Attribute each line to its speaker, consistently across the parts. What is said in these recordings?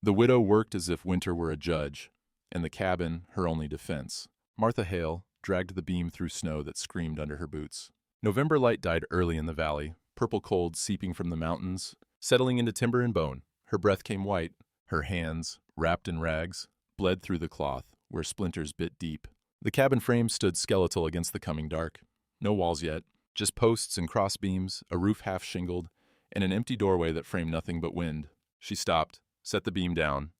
Speaker 1: The widow worked as if winter were a judge, and the cabin her only defense. Martha Hale dragged the beam through snow that screamed under her boots. November light died early in the valley, purple cold seeping from the mountains, settling into timber and bone. Her breath came white. Her hands, wrapped in rags, bled through the cloth, where splinters bit deep. The cabin frame stood skeletal against the coming dark. No walls yet, just posts and cross beams, a roof half shingled, and an empty doorway that framed nothing but wind. She stopped, set the beam down.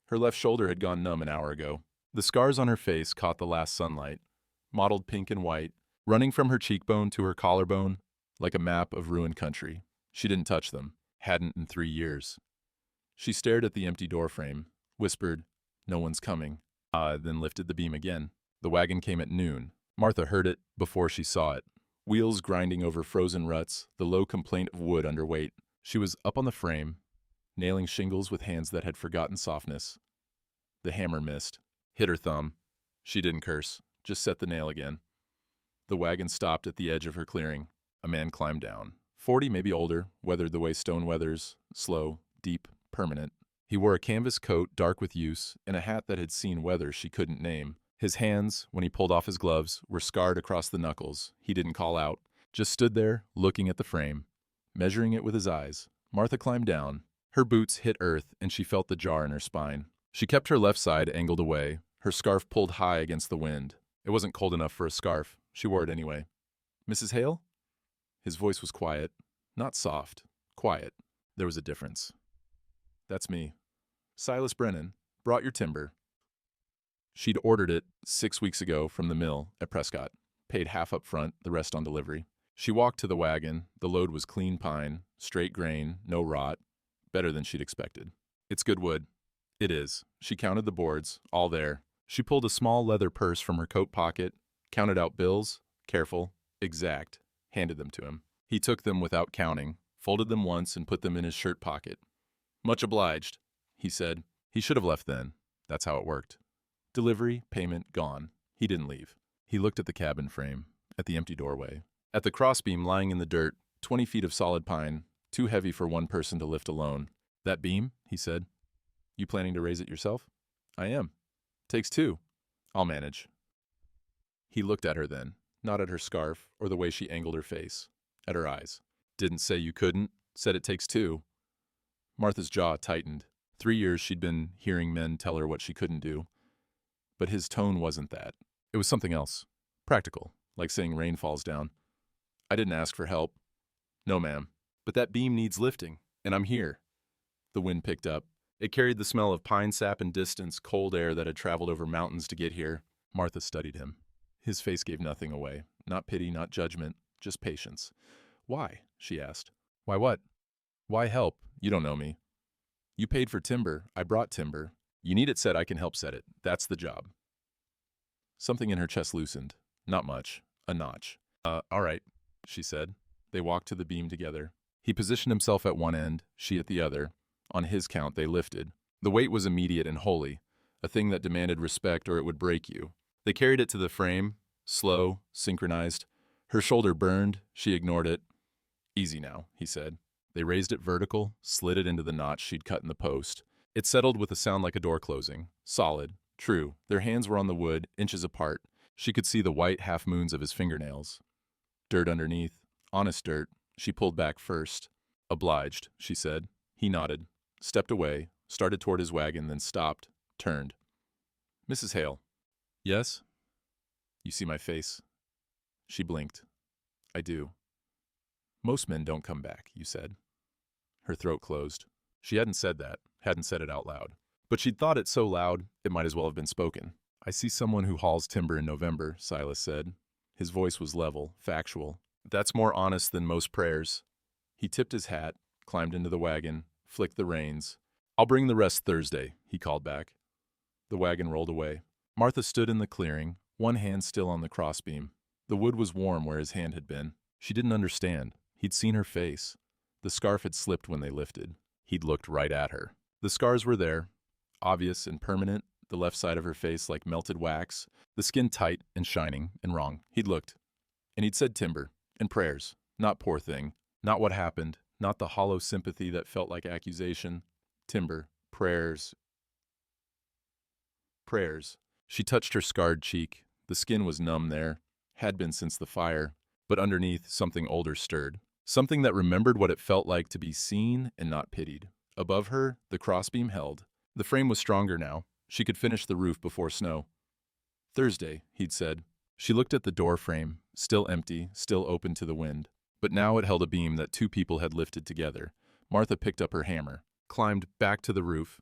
Speaker 1: Her left shoulder had gone numb an hour ago. The scars on her face caught the last sunlight, mottled pink and white, running from her cheekbone to her collarbone like a map of ruined country. She didn't touch them, hadn't in 3 years. She stared at the empty doorframe, whispered, "No one's coming," then lifted the beam again. The wagon came at noon. Martha heard it before she saw it. Wheels grinding over frozen ruts, the low complaint of wood under weight. She was up on the frame, nailing shingles with hands that had forgotten softness. The hammer missed, hit her thumb. She didn't curse, just set the nail again. The wagon stopped at the edge of her clearing. A man climbed down. 40, maybe older, weathered the way stone weathers, slow, deep, permanent. He wore a canvas coat, dark with use, and a hat that had seen weather she couldn't name. His hands, when he pulled off his gloves, were scarred across the knuckles. He didn't call out, just stood there, looking at the frame, measuring it with his eyes. Martha climbed down. Her boots hit earth, and she felt the jar in her spine. She kept her left side angled away, her scarf pulled high against the wind. It wasn't cold enough for a scarf. She wore it anyway. "Mrs. Hale?" His voice was quiet, not soft, quiet. There was a difference. "That's me. Silas Brennan. Brought your timber." She'd ordered it 6 weeks ago from the mill at Prescott, paid half up front, the rest on delivery. She walked to the wagon. The load was clean pine, straight grain, no rot, better than she'd expected. "It's good wood." "It is." She counted the boards, all there. She pulled a small leather purse from her coat pocket, counted out bills, careful, exact, handed them to him. He took them without counting, folded them once and put them in his shirt pocket. "Much obliged," he said. He should have left then. That's how it worked. Delivery, payment, gone. He didn't leave. He looked at the cabin frame, at the empty doorway, at the crossbeam lying in the dirt, 20 feet of solid pine, too heavy for one person to lift alone. "That beam?" he said. "You planning to raise it yourself?" "I am. Takes two. I'll manage." He looked at her then, not at her scarf or the way she angled her face, at her eyes. "Didn't say you couldn't, said it takes two." Martha's jaw tightened. 3 years she'd been hearing men tell her what she couldn't do. But his tone wasn't that. It was something else. Practical, like saying rain falls down. "I didn't ask for help." "No, ma'am. But that beam needs lifting, and I'm here." The wind picked up. It carried the smell of pine sap and distance, cold air that had traveled over mountains to get here. Martha studied him. His face gave nothing away. Not pity, not judgment, just patience. "Why?" she asked. "Why what?" "Why help? You don't know me." "You paid for timber. I brought timber. You need it set, I can help set it. That's the job." Something in her chest loosened. Not much. A notch. All right," she said. They walked to the beam together. He positioned himself at one end, she at the other. On his count, they lifted. The weight was immediate and holy, a thing that demanded respect or it would break you. They carried it to the frame, slow, synchronized. Her shoulder burned. She ignored it. "Easy now," he said. They raised it vertical, slid it into the notch she'd cut in the post. It settled with a sound like a door closing. Solid. True. Their hands were on the wood, inches apart. She could see the white half-moons of his fingernails. Dirt underneath. Honest dirt. She pulled back first. "Obliged," she said. He nodded, stepped away, started toward his wagon, then stopped, turned. "Mrs. Hale." "Yes?" "You see my face?" She blinked. "I do." "Most men don't come back," you said. Her throat closed. She hadn't said that, hadn't said it out loud. But she'd thought it so loud, it might as well have been spoken. "I see someone who hauls timber in November," Silas said. His voice was level, factual. "That's more honest than most prayers." He tipped his hat, climbed into the wagon, flicked the reins. "I'll bring the rest Thursday," he called back. The wagon rolled away. Martha stood in the clearing, one hand still on the crossbeam. The wood was warm where his hand had been. She didn't understand. He'd seen her face. The scarf had slipped when they lifted. He'd looked right at her. The scars were there, obvious and permanent, the left side of her face like melted wax, the skin tight and shining and wrong. He'd looked. And he'd said timber and prayers. Not poor thing. Not what happened. Not the hollow sympathy that felt like accusation. Timber, Prayers. Prayers. She touched her scarred cheek. The skin was numb there, had been since the fire, but underneath something older stirred. Something that remembered what it felt like to be seen and not pitied. Above her, the crossbeam held. The frame was stronger now. She could finish the roof before snow. Thursday, he'd said. She looked at the door frame, still empty, still open to the wind. But now it held a beam that two people had lifted together. Martha picked up her hammer, climbed back to the roof.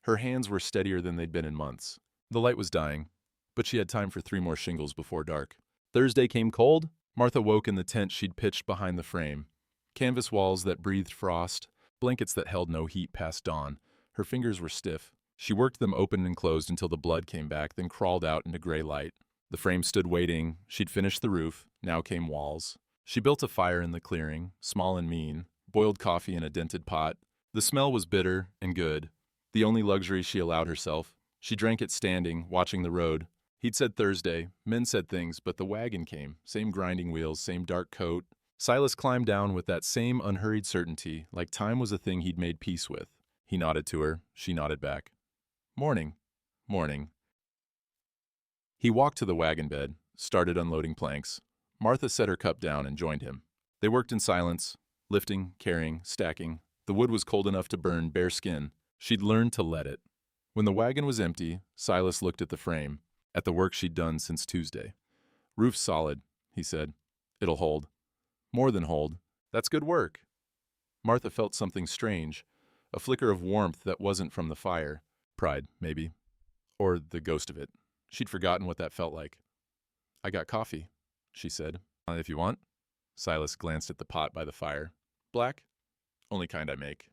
Speaker 1: Her hands were steadier than they'd been in months. The light was dying, but she had time for 3 more shingles before dark. Thursday came cold. Martha woke in the tent she'd pitched behind the frame. Canvas walls that breathed frost, blankets that held no heat past dawn. Her fingers were stiff. She worked them open and closed until the blood came back, then crawled out into gray light. The frame stood waiting. She'd finished the roof. Now came walls. She built a fire in the clearing, small and mean, boiled coffee in a dented pot. The smell was bitter and good, the only luxury she allowed herself. She drank it standing, watching the road. He'd said Thursday. Men said things, but the wagon came. Same grinding wheels, same dark coat. Silas climbed down with that same unhurried certainty, like time was a thing he'd made peace with. He nodded to her. She nodded back. Morning. Morning. He walked to the wagon bed, started unloading planks. Martha set her cup down and joined him. They worked in silence, lifting, carrying, stacking. The wood was cold enough to burn bare skin. She'd learned to let it. When the wagon was empty, Silas looked at the frame, at the work she'd done since Tuesday. Roof's solid, he said. It'll hold. More than hold. That's good work. Martha felt something strange, a flicker of warmth that wasn't from the fire. Pride, maybe. Or the ghost of it. She'd forgotten what that felt like. I got coffee, she said. If you want. Silas glanced at the pot by the fire. Black? Only kind I make.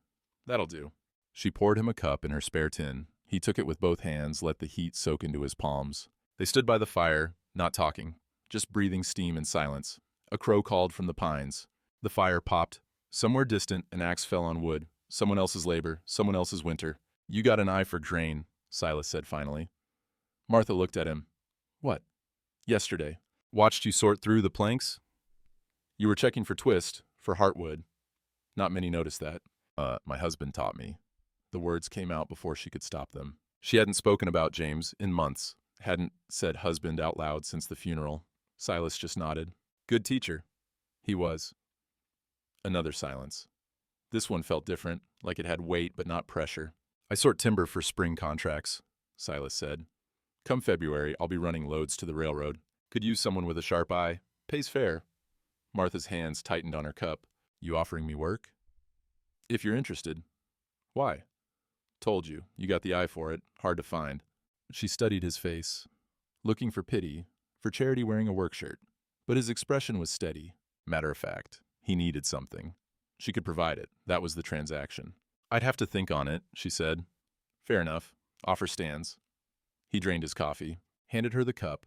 Speaker 1: That'll do. She poured him a cup in her spare tin. He took it with both hands, let the heat soak into his palms. They stood by the fire, not talking, just breathing steam in silence. A crow called from the pines. The fire popped. Somewhere distant, an axe fell on wood. Someone else's labor, someone else's winter. You got an eye for grain, Silas said finally. Martha looked at him. What? Yesterday. Watched you sort through the planks? You were checking for twist, for heartwood. Not many noticed that. My husband taught me. The words came out before she could stop them. She hadn't spoken about James in months, hadn't said husband out loud since the funeral. Silas just nodded. Good teacher. He was. Another silence. This one felt different, like it had weight but not pressure. I sort timber for spring contracts, Silas said. Come February, I'll be running loads to the railroad. Could use someone with a sharp eye. Pays fair. Martha's hands tightened on her cup. You offering me work? If you're interested. Why? Told you. You got the eye for it. Hard to find. She studied his face, looking for pity, for charity wearing a work shirt. But his expression was steady. Matter of fact, he needed something. She could provide it. That was the transaction. I'd have to think on it, she said. Fair enough. Offer stands. He drained his coffee, handed her the cup,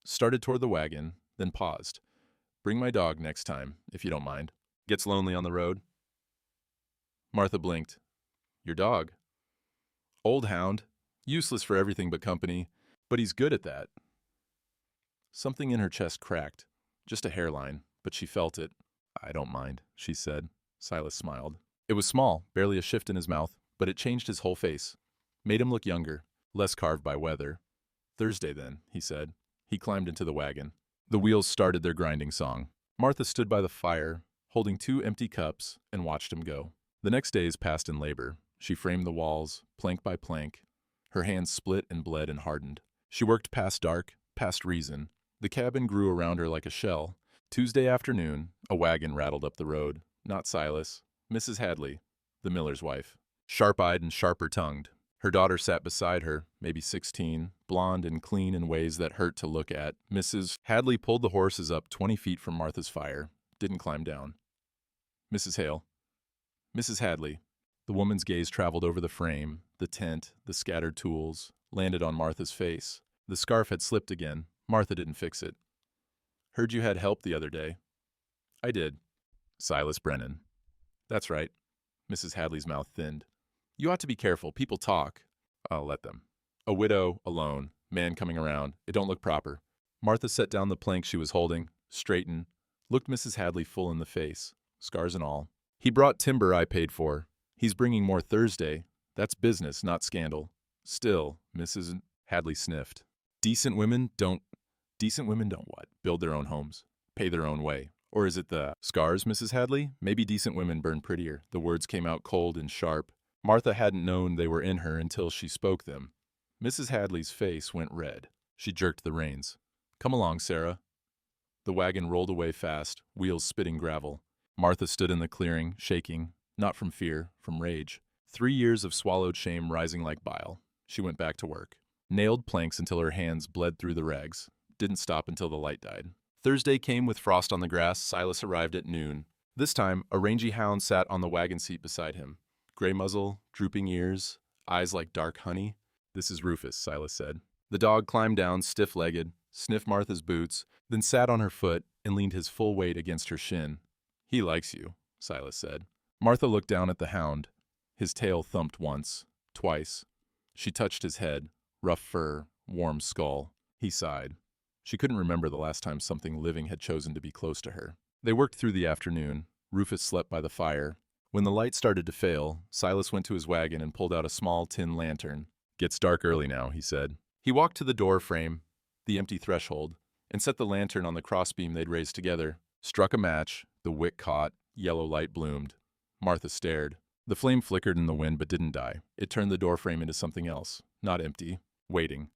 Speaker 1: started toward the wagon, then paused. Bring my dog next time, if you don't mind. Gets lonely on the road. Martha blinked. Your dog? Old hound. Useless for everything but company, but he's good at that. Something in her chest cracked. Just a hairline, but she felt it. I don't mind, she said. Silas smiled. It was small, barely a shift in his mouth, but it changed his whole face. Made him look younger, less carved by weather. Thursday then, he said. He climbed into the wagon. The wheels started their grinding song. Martha stood by the fire, holding 2 empty cups, and watched him go. The next days passed in labor. She framed the walls, plank by plank. Her hands split and bled and hardened. She worked past dark, past reason. The cabin grew around her like a shell. Tuesday afternoon, a wagon rattled up the road. Not Silas. Mrs. Hadley, the miller's wife. Sharp-eyed and sharper-tongued. Her daughter sat beside her, maybe 16, blonde and clean in ways that hurt to look at. Mrs. Hadley pulled the horses up 20 feet from Martha's fire. Didn't climb down. Mrs. Hale. Mrs. Hadley. The woman's gaze traveled over the frame, the tent, the scattered tools, landed on Martha's face. The scarf had slipped again. Martha didn't fix it. Heard you had help the other day. I did. Silas Brennan. That's right. Mrs. Hadley's mouth thinned. You ought to be careful. People talk. I'll let them. A widow, alone, man coming around. It don't look proper. Martha set down the plank she was holding, straightened, looked Mrs. Hadley full in the face, scars and all. He brought timber I paid for. He's bringing more Thursday. That's business, not scandal. Still, Mrs. Hadley sniffed. Decent women don't what? Build their own homes. Pay their own way. Or is it the scars, Mrs. Hadley? Maybe decent women burn prettier. The words came out cold and sharp. Martha hadn't known they were in her until she spoke them. Mrs. Hadley's face went red. She jerked the reins. Come along, Sarah. The wagon rolled away fast, wheels spitting gravel. Martha stood in the clearing, shaking, not from fear, from rage. 3 years of swallowed shame rising like bile. She went back to work. Nailed planks until her hands bled through the rags. Didn't stop until the light died. Thursday came with frost on the grass. Silas arrived at noon. This time, a rangy hound sat on the wagon seat beside him. Gray muzzle, drooping ears, eyes like dark honey. This is Rufus, Silas said. The dog climbed down, stiff-legged, sniffed Martha's boots, then sat on her foot and leaned his full weight against her shin. He likes you, Silas said. Martha looked down at the hound. His tail thumped once, twice. She touched his head, rough fur, warm skull. He sighed. She couldn't remember the last time something living had chosen to be close to her. They worked through the afternoon. Rufus slept by the fire. When the light started to fail, Silas went to his wagon and pulled out a small tin lantern. Gets dark early now, he said. He walked to the door frame, the empty threshold, and set the lantern on the crossbeam they'd raised together. Struck a match. The wick caught. Yellow light bloomed. Martha stared. The flame flickered in the wind but didn't die. It turned the doorframe into something else, not empty, waiting.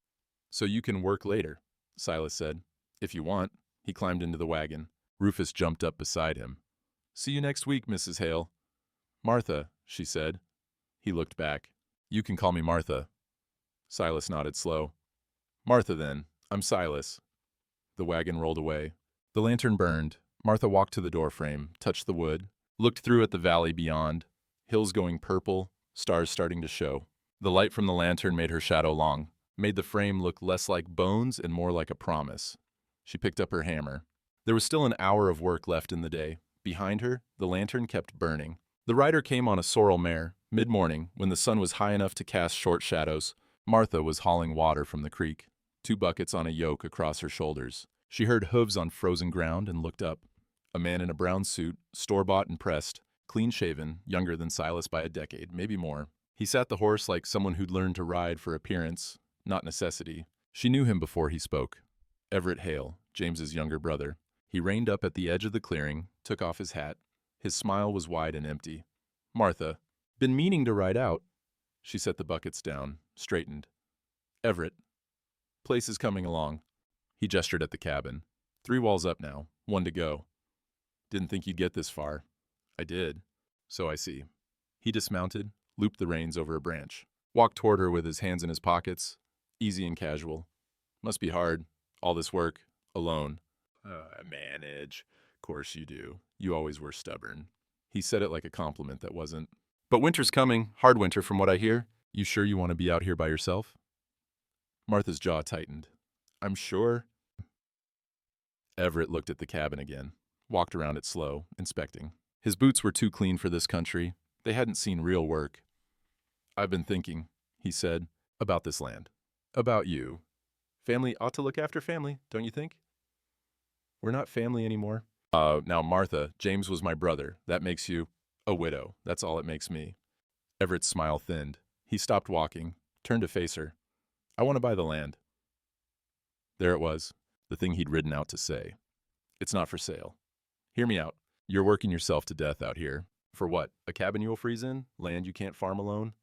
Speaker 1: So you can work later, Silas said. If you want. He climbed into the wagon. Rufus jumped up beside him. See you next week, Mrs. Hale. Martha, she said. He looked back. You can call me Martha. Silas nodded slow. Martha, then. I'm Silas. The wagon rolled away. The lantern burned. Martha walked to the doorframe, touched the wood, looked through at the valley beyond. Hills going purple, stars starting to show. The light from the lantern made her shadow long, made the frame look less like bones and more like a promise. She picked up her hammer. There was still an hour of work left in the day. Behind her, the lantern kept burning. The rider came on a sorrel mare. Mid-morning, when the sun was high enough to cast short shadows, Martha was hauling water from the creek, 2 buckets on a yoke across her shoulders. She heard hooves on frozen ground and looked up. A man in a brown suit, store-bought and pressed, clean-shaven, younger than Silas by a decade, maybe more. He sat the horse like someone who'd learned to ride for appearance, not necessity. She knew him before he spoke. Everett Hale, James's younger brother. He reined up at the edge of the clearing, took off his hat. His smile was wide and empty. Martha, been meaning to ride out. She set the buckets down, straightened. Everett, place is coming along. He gestured at the cabin. 3 walls up now, 1 to go. Didn't think you'd get this far. I did. So I see. He dismounted, looped the reins over a branch, walked toward her with his hands in his pockets, easy and casual. Must be hard, all this work, alone. I manage. Course you do. You always were stubborn. He said it like a compliment that wasn't. But winter's coming, hard winter from what I hear. You sure you want to be out here by yourself? Martha's jaw tightened. I'm sure. Everett looked at the cabin again, walked around it slow, inspecting. His boots were too clean for this country. They hadn't seen real work. I've been thinking, he said, about this land. About you. Family ought to look after family, don't you think? We're not family anymore. Now, Martha, James was my brother. That makes you a widow. That's all it makes me. Everett's smile thinned. He stopped walking, turned to face her. I want to buy the land. There it was, the thing he'd ridden out to say. It's not for sale. Hear me out. You're working yourself to death out here. For what? A cabin you'll freeze in? Land you can't farm alone?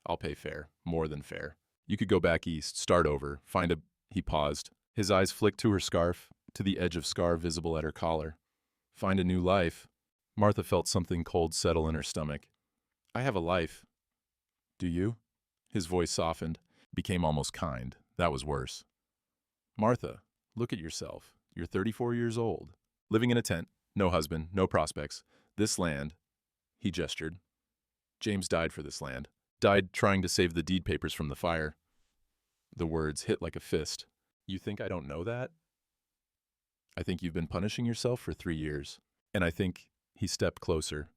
Speaker 1: I'll pay fair. More than fair. You could go back east, start over, find a... He paused. His eyes flicked to her scarf, to the edge of scar visible at her collar. Find a new life. Martha felt something cold settle in her stomach. I have a life. Do you? His voice softened, became almost kind. That was worse. Martha, look at yourself. You're 34 years old. Living in a tent. No husband. No prospects. This land. He gestured. James died for this land. Died trying to save the deed papers from the fire. The words hit like a fist. You think I don't know that? I think you've been punishing yourself for 3 years. And I think, he stepped closer.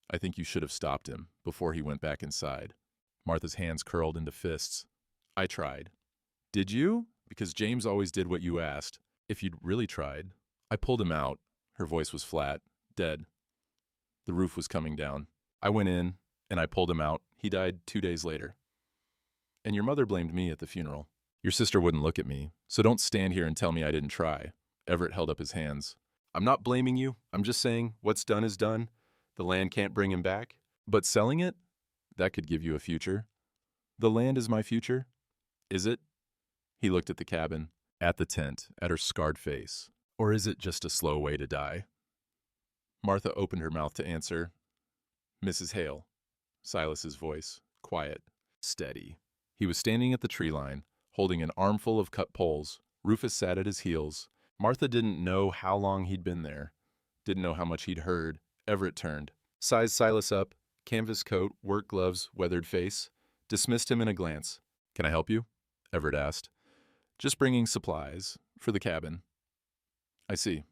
Speaker 1: I think you should have stopped him before he went back inside. Martha's hands curled into fists. I tried. Did you? Because James always did what you asked. If you'd really tried. I pulled him out. Her voice was flat, dead. The roof was coming down. I went in, and I pulled him out. He died 2 days later. And your mother blamed me at the funeral. Your sister wouldn't look at me, so don't stand here and tell me I didn't try. Everett held up his hands. I'm not blaming you. I'm just saying what's done is done. The land can't bring him back. But selling it? That could give you a future. The land is my future? Is it? He looked at the cabin, at the tent, at her scarred face. Or is it just a slow way to die? Martha opened her mouth to answer. Mrs. Hale. Silas's voice, quiet, steady. He was standing at the tree line, holding an armful of cut poles. Rufus sat at his heels. Martha didn't know how long he'd been there, didn't know how much he'd heard. Everett turned, sized Silas up, canvas coat, work gloves, weathered face, dismissed him in a glance. Can I help you? Everett asked. Just bringing supplies for the cabin. I see.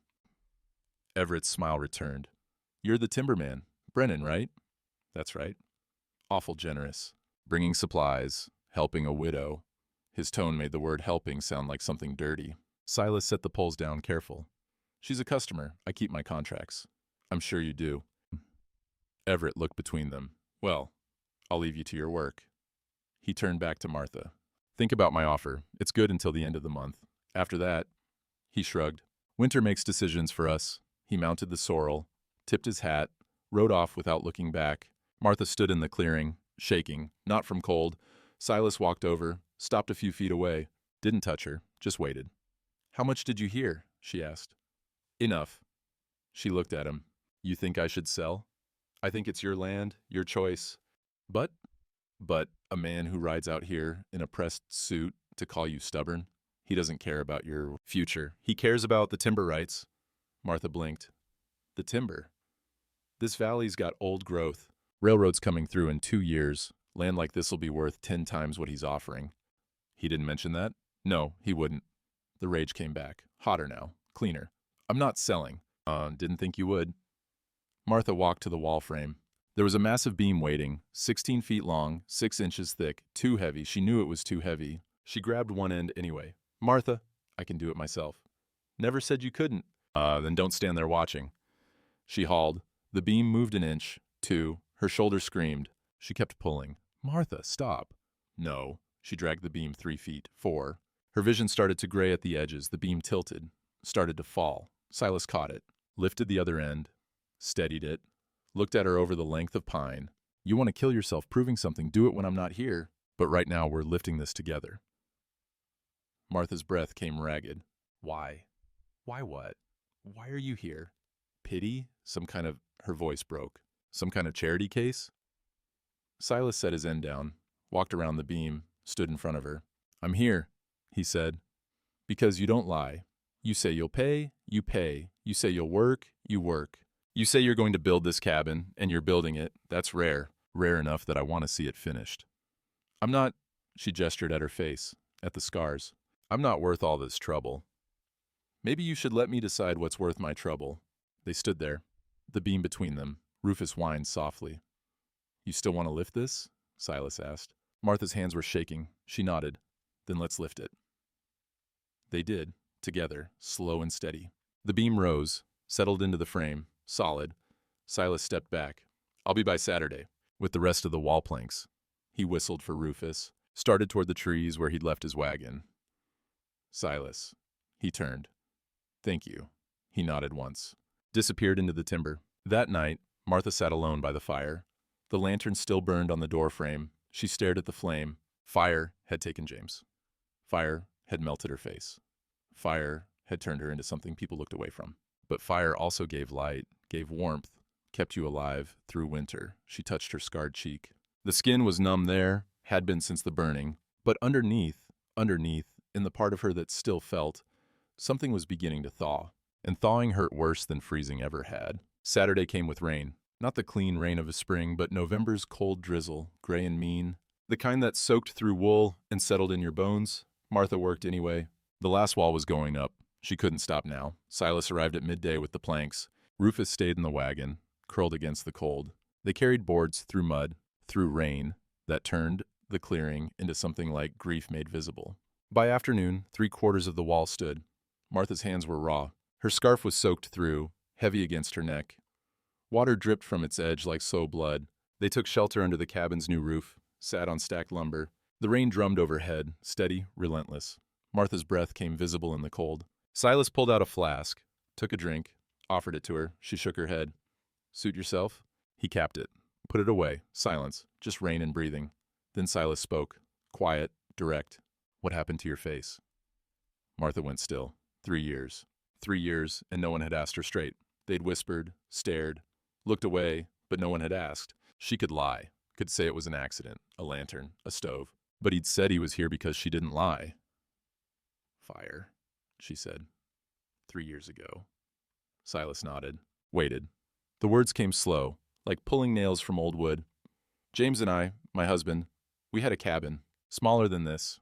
Speaker 1: Everett's smile returned. You're the timberman, Brennan, right? That's right. Awful generous. Bringing supplies, helping a widow. His tone made the word helping sound like something dirty. Silas set the poles down careful. She's a customer. I keep my contracts. I'm sure you do. Everett looked between them. Well, I'll leave you to your work. He turned back to Martha. Think about my offer. It's good until the end of the month. After that, he shrugged. Winter makes decisions for us. He mounted the sorrel, tipped his hat, rode off without looking back. Martha stood in the clearing, shaking, not from cold. Silas walked over, stopped a few feet away, didn't touch her, just waited. How much did you hear? She asked. Enough. She looked at him. You think I should sell? I think it's your land, your choice. But a man who rides out here in a pressed suit to call you stubborn, he doesn't care about your future. He cares about the timber rights. Martha blinked. The timber. This valley's got old growth. Railroad's coming through in 2 years. Land like this will be worth 10 times what he's offering. He didn't mention that? No, he wouldn't. The rage came back. Hotter now. Cleaner. I'm not selling. Didn't think you would. Martha walked to the wall frame. There was a massive beam waiting, 16 feet long, 6 inches thick, too heavy. She knew it was too heavy. She grabbed one end anyway. Martha, I can do it myself. Never said you couldn't. Then don't stand there watching. She hauled. The beam moved an inch, 2. Her shoulder screamed. She kept pulling. Martha, stop. No. She dragged the beam 3 feet, 4. Her vision started to gray at the edges. The beam tilted, started to fall. Silas caught it, lifted the other end, steadied it, looked at her over the length of pine. You want to kill yourself proving something, do it when I'm not here. But right now we're lifting this together. Martha's breath came ragged. Why? Why what? Why are you here? Pity? Her voice broke. Some kind of charity case? Silas set his end down, walked around the beam, stood in front of her. I'm here, he said, because you don't lie. You say you'll pay, you pay. You say you'll work, you work. You say you're going to build this cabin, and you're building it. That's rare. Rare enough that I want to see it finished. I'm not, she gestured at her face, at the scars. I'm not worth all this trouble. Maybe you should let me decide what's worth my trouble. They stood there, the beam between them. Rufus whined softly. You still want to lift this? Silas asked. Martha's hands were shaking. She nodded. Then let's lift it. They did, together, slow and steady. The beam rose, settled into the frame, solid. Silas stepped back. I'll be by Saturday, with the rest of the wall planks. He whistled for Rufus, started toward the trees where he'd left his wagon. Silas. He turned. Thank you. He nodded once. Disappeared into the timber. That night, Martha sat alone by the fire. The lantern still burned on the door frame. She stared at the flame. Fire had taken James. Fire had melted her face. Fire had turned her into something people looked away from. But fire also gave light, gave warmth, kept you alive through winter. She touched her scarred cheek. The skin was numb there, had been since the burning. But underneath, in the part of her that still felt, something was beginning to thaw. And thawing hurt worse than freezing ever had. Saturday came with rain. Not the clean rain of a spring, but November's cold drizzle, gray and mean. The kind that soaked through wool and settled in your bones. Martha worked anyway. The last wall was going up. She couldn't stop now. Silas arrived at midday with the planks. Rufus stayed in the wagon, curled against the cold. They carried boards through mud, through rain, that turned the clearing into something like grief made visible. By afternoon, 3/4 of the wall stood. Martha's hands were raw. Her scarf was soaked through, heavy against her neck. Water dripped from its edge like slow blood. They took shelter under the cabin's new roof, sat on stacked lumber. The rain drummed overhead, steady, relentless. Martha's breath came visible in the cold. Silas pulled out a flask, took a drink, offered it to her. She shook her head. Suit yourself? He capped it. Put it away. Silence. Just rain and breathing. Then Silas spoke. Quiet, direct. What happened to your face? Martha went still. 3 years. 3 years, and no one had asked her straight. They'd whispered, stared, looked away, but no one had asked. She could lie, could say it was an accident, a lantern, a stove. But he'd said he was here because she didn't lie. Fire, she said. 3 years ago. Silas nodded, waited. The words came slow, like pulling nails from old wood. James and I, my husband, we had a cabin, smaller than this.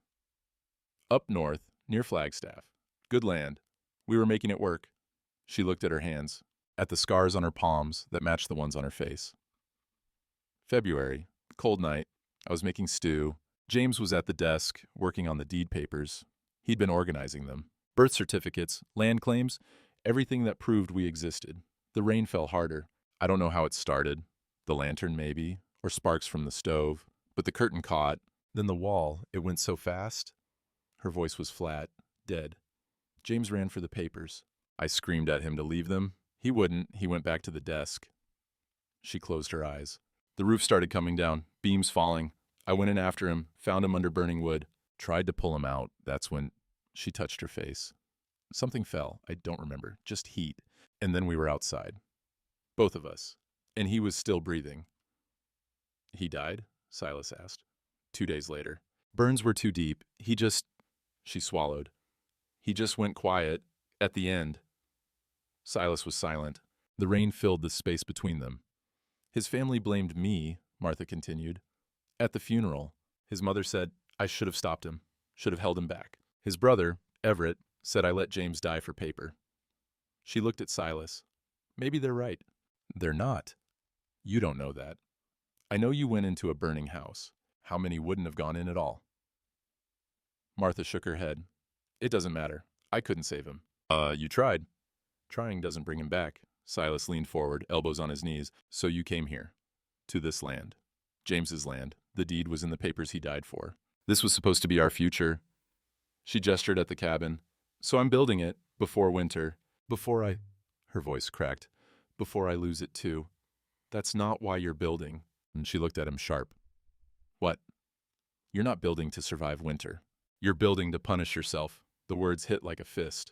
Speaker 1: Up north, near Flagstaff. Good land. We were making it work. She looked at her hands, at the scars on her palms that matched the ones on her face. February, cold night. I was making stew. James was at the desk, working on the deed papers. He'd been organizing them. Birth certificates, land claims, everything that proved we existed. The rain fell harder. I don't know how it started. The lantern, maybe, or sparks from the stove. But the curtain caught. Then the wall, it went so fast. Her voice was flat, dead. James ran for the papers. I screamed at him to leave them. He wouldn't. He went back to the desk. She closed her eyes. The roof started coming down, beams falling. I went in after him, found him under burning wood, tried to pull him out. That's when she touched her face. Something fell. I don't remember. Just heat. And then we were outside. Both of us. And he was still breathing. He died? Silas asked. 2 days later. Burns were too deep. She swallowed. He just went quiet at the end. Silas was silent. The rain filled the space between them. His family blamed me, Martha continued. At the funeral, his mother said, I should have stopped him, should have held him back. His brother, Everett, said I let James die for paper. She looked at Silas. Maybe they're right. They're not. You don't know that. I know you went into a burning house. How many wouldn't have gone in at all? Martha shook her head. It doesn't matter. I couldn't save him. You tried. Trying doesn't bring him back. Silas leaned forward, elbows on his knees. So you came here. To this land. James's land. The deed was in the papers he died for. This was supposed to be our future. She gestured at the cabin. So I'm building it, before winter. Her voice cracked. Before I lose it too. That's not why you're building. And she looked at him sharp. What? You're not building to survive winter. You're building to punish yourself. The words hit like a fist.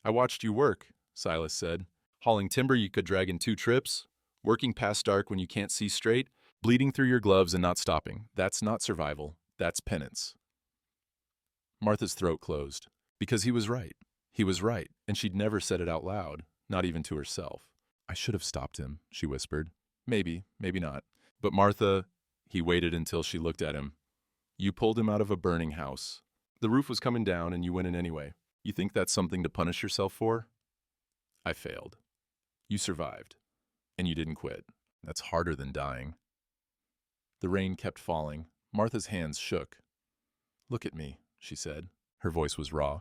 Speaker 1: I watched you work, Silas said. Hauling timber you could drag in 2 trips. Working past dark when you can't see straight. Bleeding through your gloves and not stopping. That's not survival. That's penance. Martha's throat closed. Because he was right. He was right, and she'd never said it out loud, not even to herself. I should have stopped him, she whispered. Maybe, maybe not. But Martha, he waited until she looked at him. You pulled him out of a burning house. The roof was coming down and you went in anyway. You think that's something to punish yourself for? I failed. You survived. And you didn't quit. That's harder than dying. The rain kept falling. Martha's hands shook. Look at me, she said. Her voice was raw.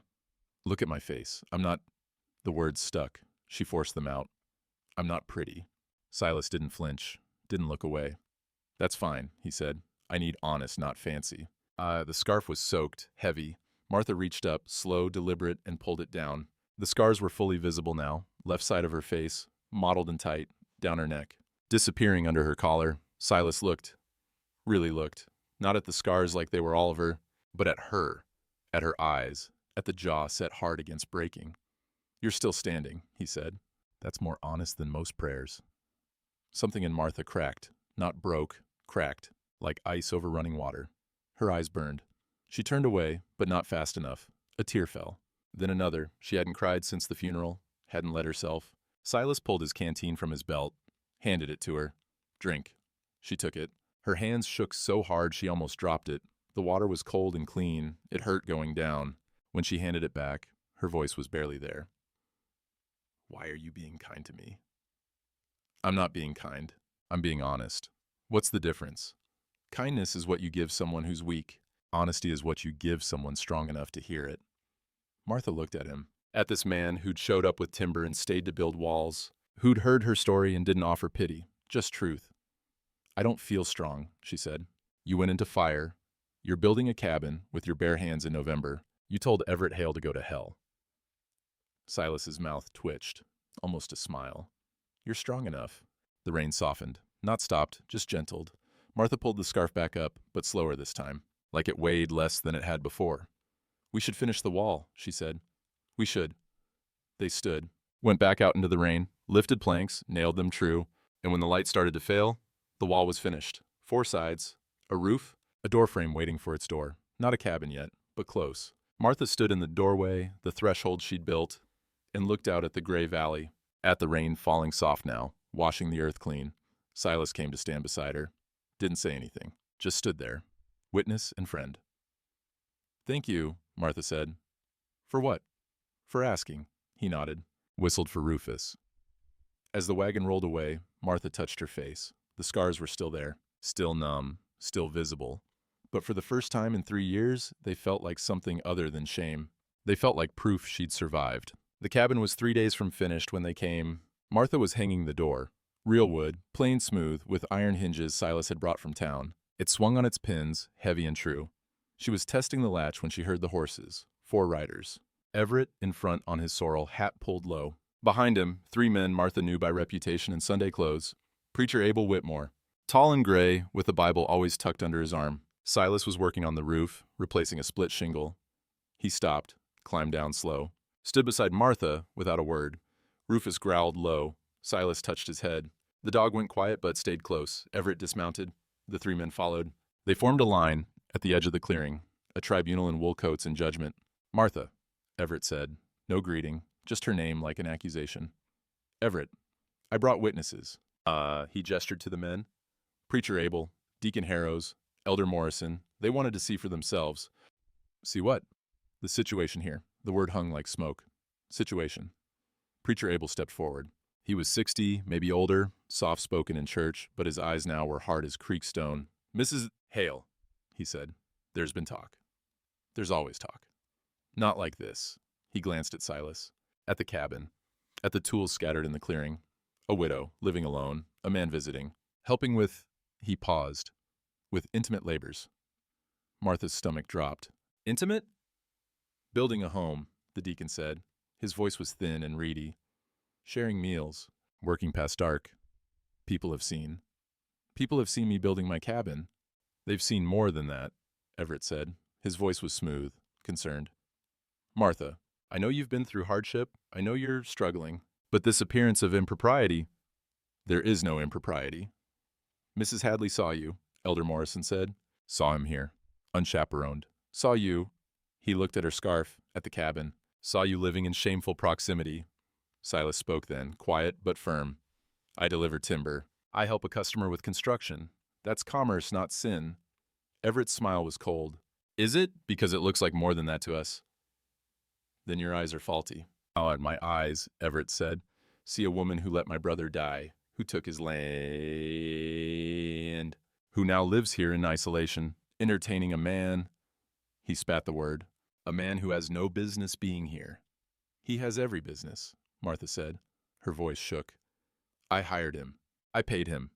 Speaker 1: Look at my face. I'm not... The words stuck. She forced them out. I'm not pretty. Silas didn't flinch, didn't look away. That's fine, he said. I need honest, not fancy. The scarf was soaked, heavy. Martha reached up, slow, deliberate, and pulled it down. The scars were fully visible now, left side of her face, mottled and tight, down her neck. Disappearing under her collar, Silas looked. Really looked. Not at the scars like they were all of her, but at her eyes, at the jaw set hard against breaking. You're still standing, he said. That's more honest than most prayers. Something in Martha cracked, not broke, cracked, like ice over running water. Her eyes burned. She turned away, but not fast enough. A tear fell. Then another. She hadn't cried since the funeral, hadn't let herself. Silas pulled his canteen from his belt, handed it to her. Drink. She took it. Her hands shook so hard she almost dropped it. The water was cold and clean. It hurt going down. When she handed it back, her voice was barely there. Why are you being kind to me? I'm not being kind. I'm being honest. What's the difference? Kindness is what you give someone who's weak. Honesty is what you give someone strong enough to hear it. Martha looked at him, at this man who'd showed up with timber and stayed to build walls, who'd heard her story and didn't offer pity, just truth. I don't feel strong, she said. You went into fire. You're building a cabin with your bare hands in November. You told Everett Hale to go to hell. Silas's mouth twitched, almost a smile. You're strong enough. The rain softened, not stopped, just gentled. Martha pulled the scarf back up, but slower this time, like it weighed less than it had before. We should finish the wall, she said. We should. They stood, went back out into the rain, lifted planks, nailed them true, and when the light started to fail, the wall was finished. 4 sides, a roof, a door frame waiting for its door. Not a cabin yet, but close. Martha stood in the doorway, the threshold she'd built, and looked out at the gray valley, at the rain falling soft now, washing the earth clean. Silas came to stand beside her. Didn't say anything, just stood there, witness and friend. Thank you, Martha said. For what? For asking, he nodded, whistled for Rufus. As the wagon rolled away, Martha touched her face. The scars were still there, still numb, still visible. But for the first time in 3 years, they felt like something other than shame. They felt like proof she'd survived. The cabin was 3 days from finished when they came. Martha was hanging the door. Real wood, plain smooth, with iron hinges Silas had brought from town. It swung on its pins, heavy and true. She was testing the latch when she heard the horses, 4 riders. Everett in front on his sorrel, hat pulled low. Behind him, 3 men Martha knew by reputation in Sunday clothes. Preacher Abel Whitmore, tall and gray, with a Bible always tucked under his arm. Silas was working on the roof, replacing a split shingle. He stopped, climbed down slow, stood beside Martha without a word. Rufus growled low. Silas touched his head. The dog went quiet but stayed close. Everett dismounted. The 3 men followed. They formed a line at the edge of the clearing, a tribunal in wool coats and judgment. Martha, Everett said. No greeting, just her name like an accusation. Everett, I brought witnesses. He gestured to the men. Preacher Abel, Deacon Harrows, Elder Morrison. They wanted to see for themselves. See what? The situation here. The word hung like smoke. Situation. Preacher Abel stepped forward. He was 60, maybe older, soft-spoken in church, but his eyes now were hard as creek stone. Mrs. Hale, he said, there's been talk. There's always talk. Not like this. He glanced at Silas, at the cabin, at the tools scattered in the clearing. A widow, living alone, a man visiting, helping with, he paused, with intimate labors. Martha's stomach dropped. Intimate? Building a home, the deacon said. His voice was thin and reedy. Sharing meals, working past dark. People have seen. People have seen me building my cabin. They've seen more than that, Everett said. His voice was smooth, concerned. Martha, I know you've been through hardship. I know you're struggling. But this appearance of impropriety, there is no impropriety. Mrs. Hadley saw you, Elder Morrison said. Saw him here, unchaperoned. Saw you. He looked at her scarf, at the cabin. Saw you living in shameful proximity. Silas spoke then, quiet but firm. I deliver timber. I help a customer with construction. That's commerce, not sin. Everett's smile was cold. Is it? Because it looks like more than that to us. Then your eyes are faulty. Oh, and my eyes, Everett said, see a woman who let my brother die, who took his land, who now lives here in isolation, entertaining a man, he spat the word, a man who has no business being here. He has every business, Martha said. Her voice shook. I hired him. I paid him.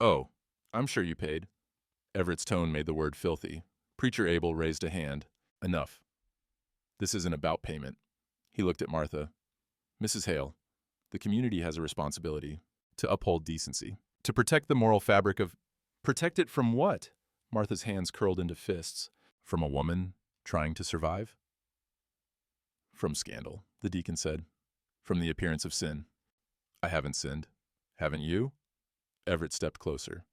Speaker 1: Oh, I'm sure you paid. Everett's tone made the word filthy. Preacher Abel raised a hand. Enough. This isn't about payment. He looked at Martha. Mrs. Hale, the community has a responsibility to uphold decency, to protect the moral fabric of... Protect it from what? Martha's hands curled into fists. From a woman trying to survive? From scandal, the deacon said. From the appearance of sin. I haven't sinned. Haven't you? Everett stepped closer.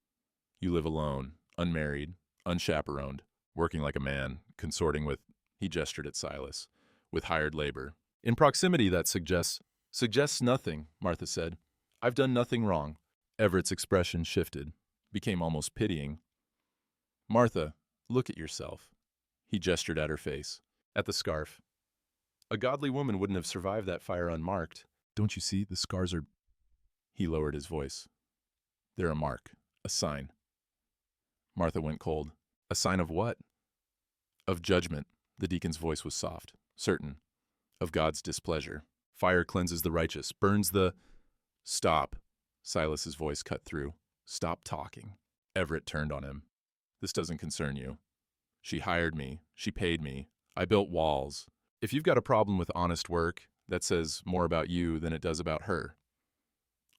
Speaker 1: You live alone, unmarried, unchaperoned, working like a man, consorting with... He gestured at Silas. With hired labor. In proximity, that suggests nothing, Martha said. I've done nothing wrong. Everett's expression shifted, became almost pitying. Martha, look at yourself. He gestured at her face, at the scarf. A godly woman wouldn't have survived that fire unmarked. Don't you see, the scars are... He lowered his voice. They're a mark, a sign. Martha went cold. A sign of what? Of judgment. The deacon's voice was soft, certain. Of God's displeasure. Fire cleanses the righteous, burns the... Stop. Silas's voice cut through. Stop talking. Everett turned on him. This doesn't concern you. She hired me. She paid me. I built walls. If you've got a problem with honest work, that says more about you than it does about her.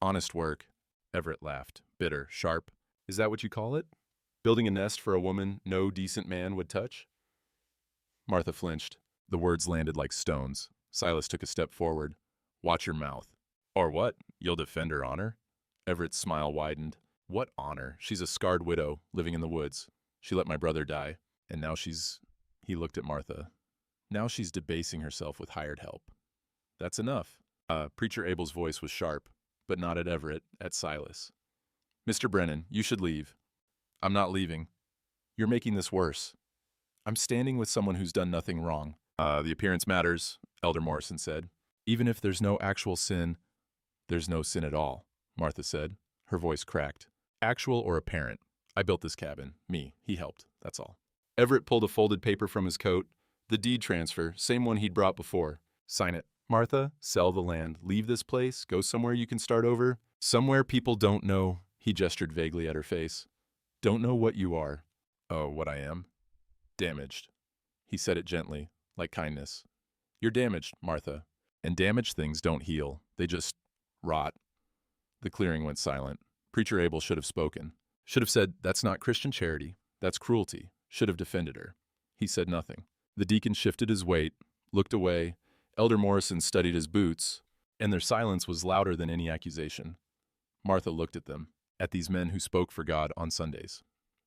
Speaker 1: Honest work. Everett laughed, bitter, sharp. Is that what you call it? Building a nest for a woman no decent man would touch? Martha flinched. The words landed like stones. Silas took a step forward. Watch your mouth. Or what? You'll defend her honor? Everett's smile widened. What honor? She's a scarred widow, living in the woods. She let my brother die. And now she's... He looked at Martha. Now she's debasing herself with hired help. That's enough. Preacher Abel's voice was sharp, but not at Everett, at Silas. Mr. Brennan, you should leave. I'm not leaving. You're making this worse. I'm standing with someone who's done nothing wrong. The appearance matters, Elder Morrison said. Even if there's no actual sin, there's no sin at all, Martha said. Her voice cracked. Actual or apparent. I built this cabin. Me. He helped. That's all. Everett pulled a folded paper from his coat. The deed transfer, same one he'd brought before. Sign it. Martha, sell the land. Leave this place. Go somewhere you can start over. Somewhere people don't know. He gestured vaguely at her face. Don't know what you are. Oh, what I am? Damaged. He said it gently, like kindness. You're damaged, Martha. And damaged things don't heal. They just rot. The clearing went silent. Preacher Abel should have spoken. Should have said, that's not Christian charity. That's cruelty. Should have defended her. He said nothing. The deacon shifted his weight, looked away. Elder Morrison studied his boots, and their silence was louder than any accusation. Martha looked at them, at these men who spoke for God on Sundays,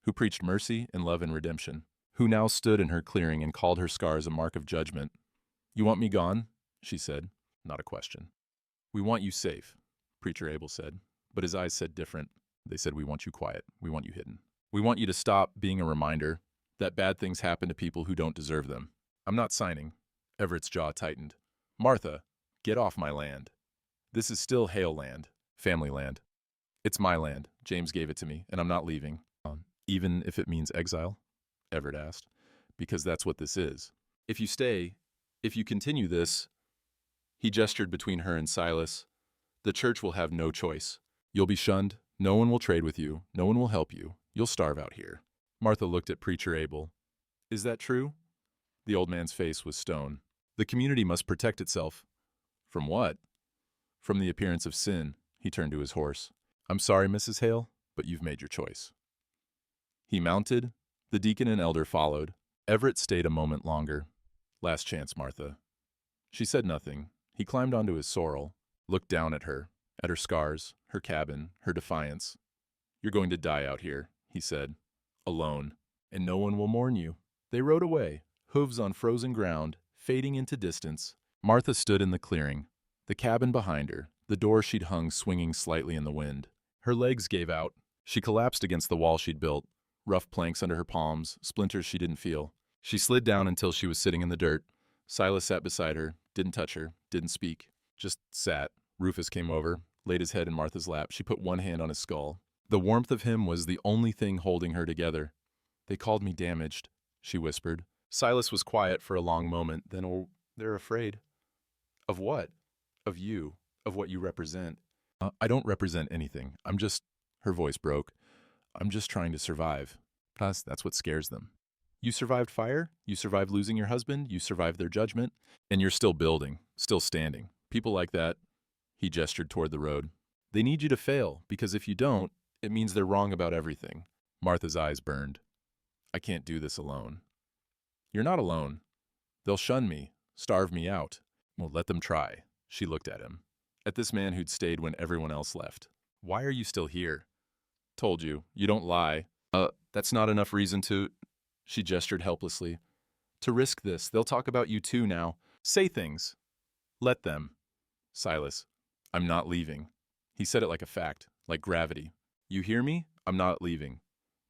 Speaker 1: who preached mercy and love and redemption, who now stood in her clearing and called her scars a mark of judgment. You want me gone? She said, not a question. We want you safe, Preacher Abel said, but his eyes said different. They said, we want you quiet. We want you hidden. We want you to stop being a reminder that bad things happen to people who don't deserve them. I'm not signing. Everett's jaw tightened. Martha, get off my land. This is still Hale land, family land. It's my land. James gave it to me, and I'm not leaving. Even if it means exile? Everett asked. Because that's what this is. If you stay, if you continue this, he gestured between her and Silas, the church will have no choice. You'll be shunned. No one will trade with you. No one will help you. You'll starve out here. Martha looked at Preacher Abel. Is that true? The old man's face was stone. The community must protect itself. From what? From the appearance of sin. He turned to his horse. I'm sorry, Mrs. Hale, but you've made your choice. He mounted. The deacon and elder followed. Everett stayed a moment longer. Last chance, Martha. She said nothing. He climbed onto his sorrel, looked down at her scars, her cabin, her defiance. You're going to die out here, he said, alone, and no one will mourn you. They rode away, hooves on frozen ground, fading into distance. Martha stood in the clearing, the cabin behind her, the door she'd hung swinging slightly in the wind. Her legs gave out. She collapsed against the wall she'd built, rough planks under her palms, splinters she didn't feel. She slid down until she was sitting in the dirt. Silas sat beside her, didn't touch her, didn't speak, just sat. Rufus came over, laid his head in Martha's lap. She put one hand on his skull. The warmth of him was the only thing holding her together. They called me damaged, she whispered. Silas was quiet for a long moment, then, oh, they're afraid. Of what? Of you, of what you represent. I don't represent anything. Her voice broke. I'm just trying to survive. Plus, that's what scares them. You survived fire, you survived losing your husband, you survived their judgment, and you're still building, still standing. People like that, he gestured toward the road. They need you to fail, because if you don't, it means they're wrong about everything. Martha's eyes burned. I can't do this alone. You're not alone. They'll shun me, starve me out. Well, let them try. She looked at him. At this man who'd stayed when everyone else left. Why are you still here? Told you, you don't lie. That's not enough reason to... She gestured helplessly. To risk this, they'll talk about you too now. Say things. Let them. Silas, I'm not leaving. He said it like a fact, like gravity. You hear me? I'm not leaving.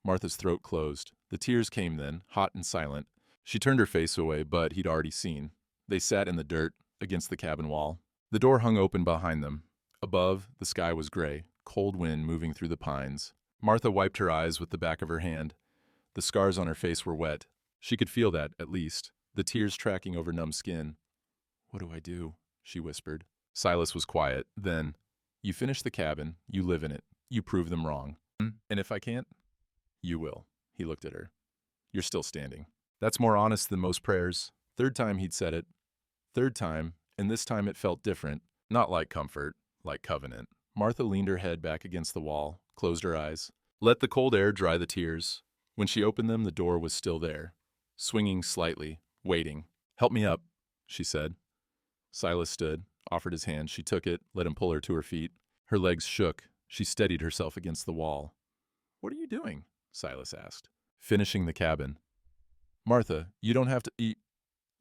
Speaker 1: Martha's throat closed. The tears came then, hot and silent. She turned her face away, but he'd already seen. They sat in the dirt, against the cabin wall. The door hung open behind them. Above, the sky was gray, cold wind moving through the pines. Martha wiped her eyes with the back of her hand. The scars on her face were wet. She could feel that, at least, the tears tracking over numb skin. What do I do? She whispered. Silas was quiet. Then, you finish the cabin, you live in it, you prove them wrong. And if I can't? You will. He looked at her. You're still standing. That's more honest than most prayers. Third time he'd said it. Third time, and this time it felt different. Not like comfort, like covenant. Martha leaned her head back against the wall, closed her eyes, let the cold air dry the tears. When she opened them, the door was still there, swinging slightly, waiting. Help me up, she said. Silas stood, offered his hand. She took it, let him pull her to her feet. Her legs shook. She steadied herself against the wall. What are you doing? Silas asked. Finishing the cabin. Martha, you don't have to eat.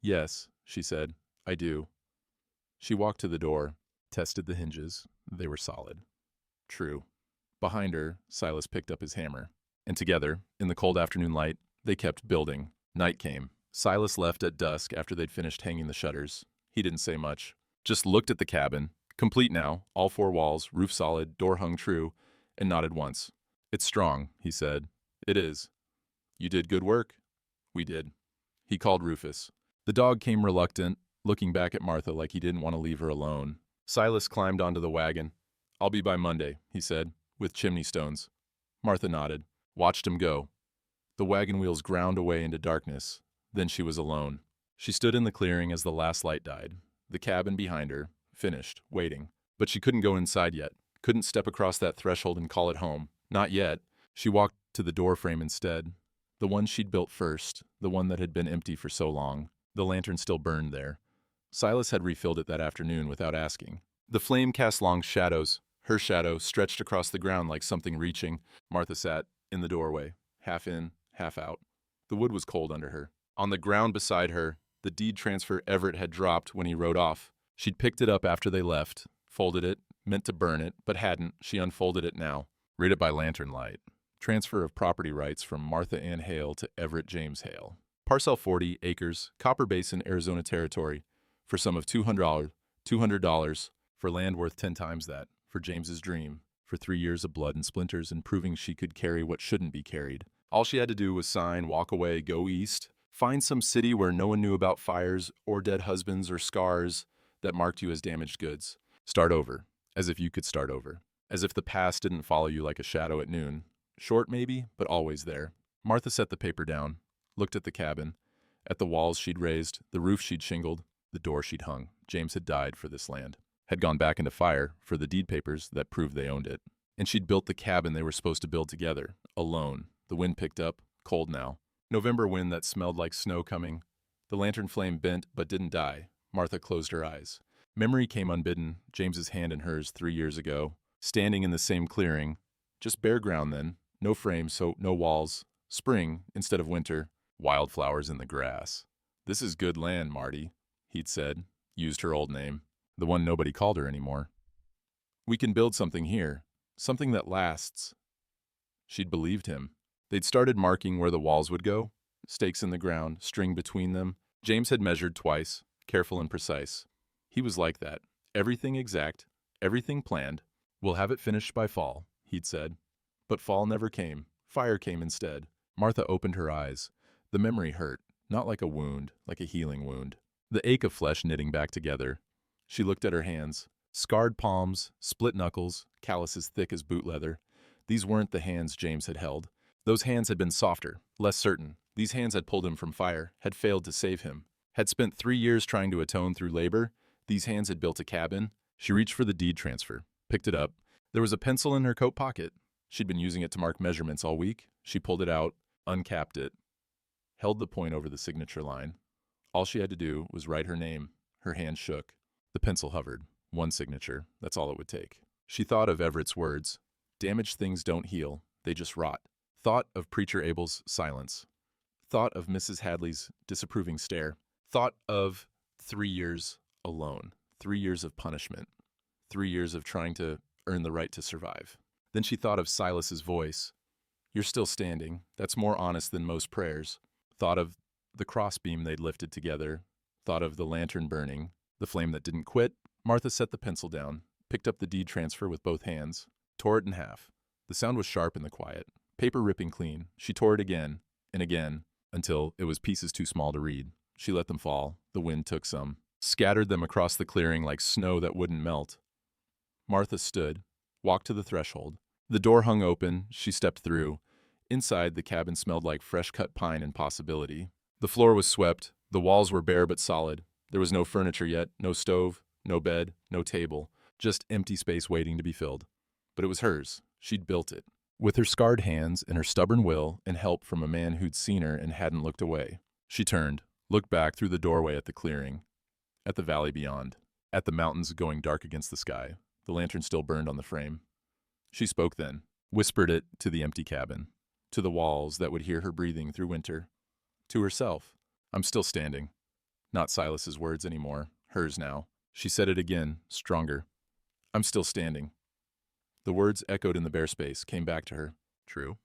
Speaker 1: Yes, she said. I do. She walked to the door, tested the hinges. They were solid. True. Behind her, Silas picked up his hammer. And together, in the cold afternoon light, they kept building. Night came. Silas left at dusk after they'd finished hanging the shutters. He didn't say much. Just looked at the cabin. Complete now, all four walls, roof solid, door hung true, and nodded once. It's strong, he said. It is. You did good work. We did. He called Rufus. The dog came reluctant, looking back at Martha like he didn't want to leave her alone. Silas climbed onto the wagon. I'll be by Monday, he said, with chimney stones. Martha nodded, watched him go. The wagon wheels ground away into darkness. Then she was alone. She stood in the clearing as the last light died. The cabin behind her, finished, waiting. But she couldn't go inside yet, couldn't step across that threshold and call it home. Not yet. She walked to the doorframe instead. The one she'd built first, the one that had been empty for so long. The lantern still burned there. Silas had refilled it that afternoon without asking. The flame cast long shadows. Her shadow stretched across the ground like something reaching. Martha sat in the doorway, half in, half out. The wood was cold under her. On the ground beside her, the deed transfer Everett had dropped when he rode off. She'd picked it up after they left, folded it, meant to burn it, but hadn't. She unfolded it now. Read it by lantern light. Transfer of property rights from Martha Ann Hale to Everett James Hale. Parcel 40 acres, Copper Basin, Arizona Territory, for sum of $200 for land worth 10 times that, for James's dream, for 3 years of blood and splinters and proving she could carry what shouldn't be carried. All she had to do was sign, walk away, go east, find some city where no one knew about fires or dead husbands or scars that marked you as damaged goods. Start over, as if you could start over, as if the past didn't follow you like a shadow at noon. Short maybe, but always there. Martha set the paper down, looked at the cabin, at the walls she'd raised, the roof she'd shingled, the door she'd hung. James had died for this land, had gone back into fire for the deed papers that proved they owned it. And she'd built the cabin they were supposed to build together, alone. The wind picked up, cold now. November wind that smelled like snow coming. The lantern flame bent but didn't die. Martha closed her eyes. Memory came unbidden, James's hand in hers 3 years ago, standing in the same clearing. Just bare ground then, no frame, so no walls. Spring instead of winter, wildflowers in the grass. This is good land, Marty, he'd said, used her old name, the one nobody called her anymore. We can build something here, something that lasts. She'd believed him. They'd started marking where the walls would go, stakes in the ground, string between them. James had measured twice, careful and precise. He was like that. Everything exact, everything planned. We'll have it finished by fall, he'd said. But fall never came. Fire came instead. Martha opened her eyes. The memory hurt, not like a wound, like a healing wound. The ache of flesh knitting back together. She looked at her hands. Scarred palms, split knuckles, calluses thick as boot leather. These weren't the hands James had held. Those hands had been softer, less certain. These hands had pulled him from fire, had failed to save him. Had spent 3 years trying to atone through labor. These hands had built a cabin. She reached for the deed transfer, picked it up. There was a pencil in her coat pocket. She'd been using it to mark measurements all week. She pulled it out, uncapped it, held the point over the signature line. All she had to do was write her name. Her hand shook. The pencil hovered. One signature. That's all it would take. She thought of Everett's words. Damaged things don't heal. They just rot. Thought of Preacher Abel's silence. Thought of Mrs. Hadley's disapproving stare. Thought of 3 years alone. 3 years of punishment. 3 years of trying to earn the right to survive. Then she thought of Silas's voice. You're still standing. That's more honest than most prayers. Thought of the crossbeam they'd lifted together. Thought of the lantern burning. The flame that didn't quit. Martha set the pencil down, picked up the deed transfer with both hands, tore it in half. The sound was sharp in the quiet. Paper ripping clean. She tore it again and again until it was pieces too small to read. She let them fall. The wind took some, scattered them across the clearing like snow that wouldn't melt. Martha stood, walked to the threshold. The door hung open. She stepped through. Inside, the cabin smelled like fresh-cut pine and possibility. The floor was swept. The walls were bare but solid. There was no furniture yet, no stove, no bed, no table, just empty space waiting to be filled. But it was hers. She'd built it. With her scarred hands and her stubborn will and help from a man who'd seen her and hadn't looked away. She turned, looked back through the doorway at the clearing, at the valley beyond, at the mountains going dark against the sky. The lantern still burned on the frame. She spoke then, whispered it to the empty cabin, to the walls that would hear her breathing through winter, to herself. I'm still standing. Not Silas's words anymore, hers now. She said it again, stronger. I'm still standing. The words echoed in the bare space, came back to her. True.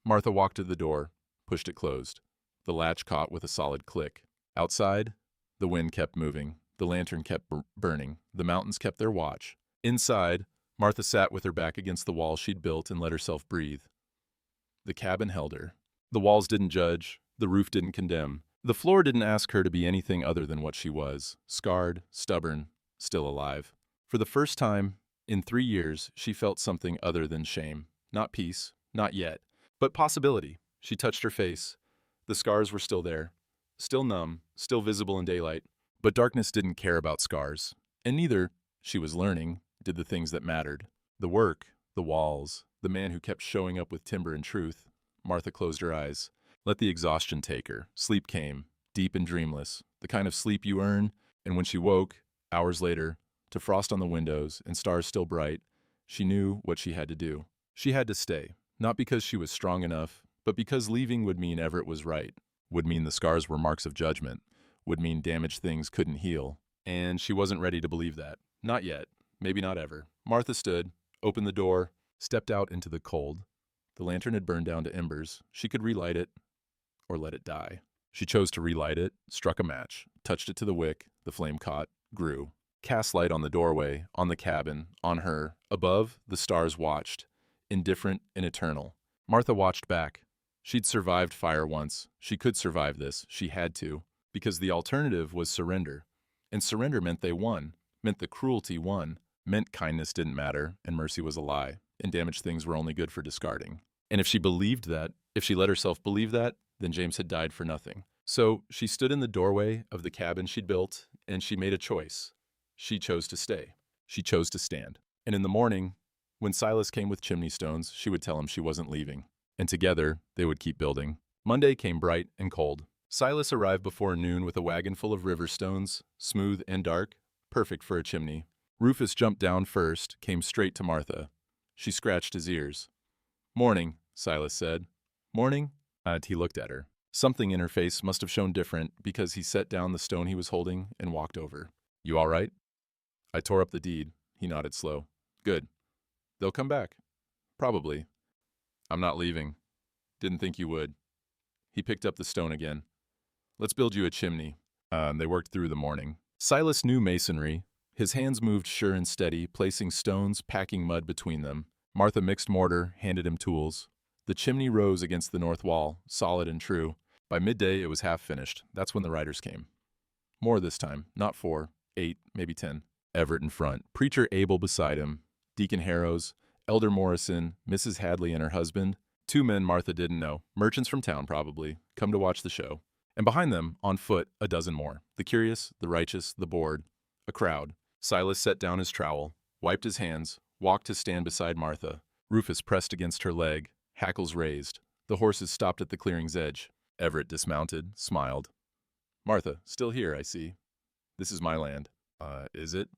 Speaker 1: Martha walked to the door, pushed it closed. The latch caught with a solid click. Outside, the wind kept moving. The lantern kept burning. The mountains kept their watch. Inside, Martha sat with her back against the wall she'd built and let herself breathe. The cabin held her. The walls didn't judge. The roof didn't condemn. The floor didn't ask her to be anything other than what she was, scarred, stubborn, still alive. For the first time in 3 years, she felt something other than shame. Not peace, not yet, but possibility. She touched her face. The scars were still there, still numb, still visible in daylight. But darkness didn't care about scars, and neither, she was learning, did the things that mattered. The work, the walls, the man who kept showing up with timber and truth. Martha closed her eyes. Let the exhaustion take her. Sleep came, deep and dreamless, the kind of sleep you earn, and when she woke, hours later, to frost on the windows and stars still bright, she knew what she had to do. She had to stay, not because she was strong enough, but because leaving would mean Everett was right, would mean the scars were marks of judgment, would mean damaged things couldn't heal, and she wasn't ready to believe that. Not yet, maybe not ever. Martha stood, opened the door, stepped out into the cold. The lantern had burned down to embers. She could relight it, or let it die. She chose to relight it, struck a match, touched it to the wick, the flame caught, grew. Cast light on the doorway, on the cabin, on her. Above, the stars watched, indifferent and eternal. Martha watched back. She'd survived fire once. She could survive this. She had to. Because the alternative was surrender. And surrender meant they won, meant the cruelty won, meant kindness didn't matter, and mercy was a lie, and damaged things were only good for discarding. And if she believed that, if she let herself believe that, then James had died for nothing. So she stood in the doorway of the cabin she'd built, and she made a choice. She chose to stay. She chose to stand. And in the morning, when Silas came with chimney stones, she would tell him she wasn't leaving. And together, they would keep building. Monday came bright and cold. Silas arrived before noon with a wagon full of river stones, smooth and dark, perfect for a chimney. Rufus jumped down first, came straight to Martha. She scratched his ears. Morning, Silas said. Morning? He looked at her. Something in her face must have shown different because he set down the stone he was holding and walked over. You all right? I tore up the deed. He nodded slow. Good. They'll come back. Probably. I'm not leaving. Didn't think you would. He picked up the stone again. Let's build you a chimney. They worked through the morning. Silas knew masonry. His hands moved sure and steady, placing stones, packing mud between them. Martha mixed mortar, handed him tools. The chimney rose against the north wall, solid and true. By midday, it was half finished. That's when the riders came. More this time, not 4, 8, maybe 10. Everett in front, Preacher Abel beside him, Deacon Harrows, Elder Morrison, Mrs. Hadley and her husband, 2 men Martha didn't know, merchants from town probably, come to watch the show. And behind them, on foot, a dozen more. The curious, the righteous, the bored. A crowd. Silas set down his trowel, wiped his hands, walked to stand beside Martha. Rufus pressed against her leg, hackles raised. The horses stopped at the clearing's edge. Everett dismounted, smiled. Martha, still here, I see. This is my land. Is it?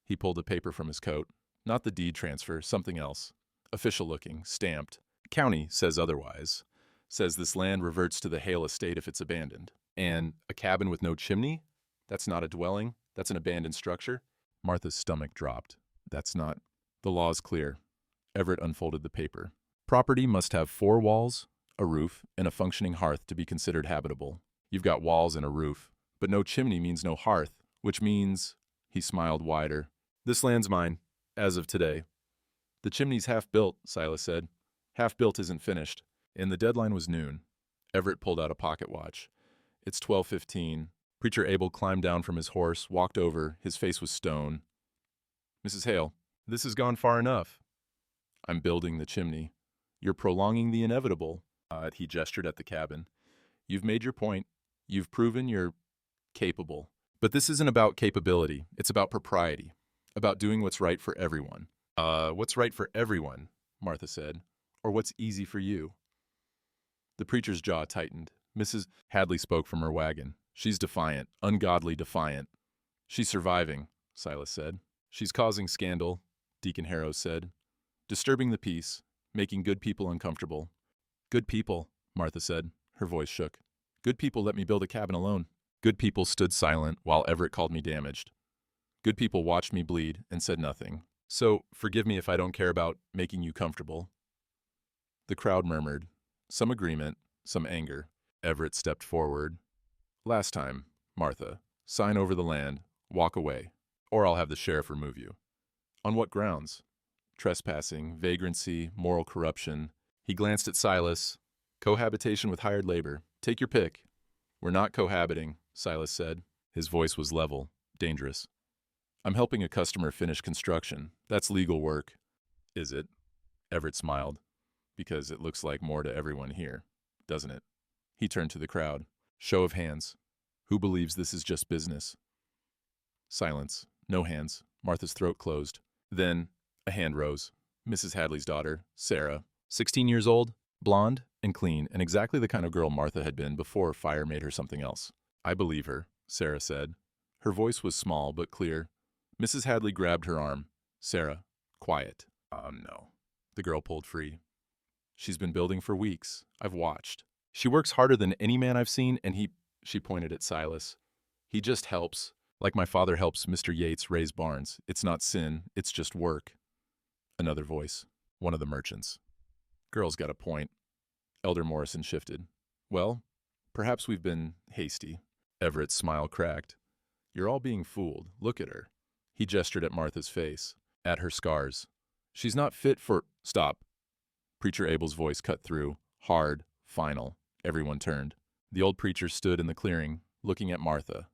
Speaker 1: He pulled a paper from his coat. Not the deed transfer, something else. Official looking, stamped. County says otherwise. Says this land reverts to the Hale estate if it's abandoned. And a cabin with no chimney? That's not a dwelling. That's an abandoned structure. Martha's stomach dropped. That's not. The law's clear. Everett unfolded the paper. Property must have 4 walls, a roof, and a functioning hearth to be considered habitable. You've got walls and a roof, but no chimney means no hearth, which means, he smiled wider, this land's mine, as of today. The chimney's half built, Silas said. Half built isn't finished, and the deadline was noon. Everett pulled out a pocket watch. It's 12:15. Preacher Abel climbed down from his horse, walked over, his face was stone. Mrs. Hale, this has gone far enough. I'm building the chimney. You're prolonging the inevitable. He gestured at the cabin. You've made your point. You've proven you're capable. But this isn't about capability. It's about propriety, about doing what's right for everyone. What's right for everyone, Martha said, or what's easy for you? The preacher's jaw tightened. Mrs. Hadley spoke from her wagon. She's defiant, ungodly defiant. She's surviving, Silas said. She's causing scandal, Deacon Harrows said. Disturbing the peace, making good people uncomfortable. Good people, Martha said. Her voice shook. Good people let me build a cabin alone. Good people stood silent while Everett called me damaged. Good people watched me bleed and said nothing. So, forgive me if I don't care about making you comfortable. The crowd murmured. Some agreement, some anger. Everett stepped forward. Last time, Martha. Sign over the land. Walk away. Or I'll have the sheriff remove you. On what grounds? Trespassing, vagrancy, moral corruption. He glanced at Silas. Cohabitation with hired labor. Take your pick. We're not cohabiting, Silas said. His voice was level, dangerous. I'm helping a customer finish construction. That's legal work. Is it? Everett smiled. Because it looks like more to everyone here, doesn't it? He turned to the crowd. Show of hands. Who believes this is just business? Silence. No hands. Martha's throat closed. Then, a hand rose. Mrs. Hadley's daughter, Sarah, 16 years old, blonde and clean, and exactly the kind of girl Martha had been before fire made her something else. I believe her, Sarah said. Her voice was small but clear. Mrs. Hadley grabbed her arm. Sarah, quiet. No. The girl pulled free. She's been building for weeks. I've watched. She works harder than any man I've seen, and she pointed at Silas. He just helps. Like my father helps Mr. Yates raise barns. It's not sin, it's just work. Another voice. One of the merchants. Girl's got a point. Elder Morrison shifted. Well, perhaps we've been hasty. Everett's smile cracked. You're all being fooled. Look at her. He gestured at Martha's face, at her scars. She's not fit for— Stop. Preacher Abel's voice cut through, hard, final. Everyone turned. The old preacher stood in the clearing, looking at Martha.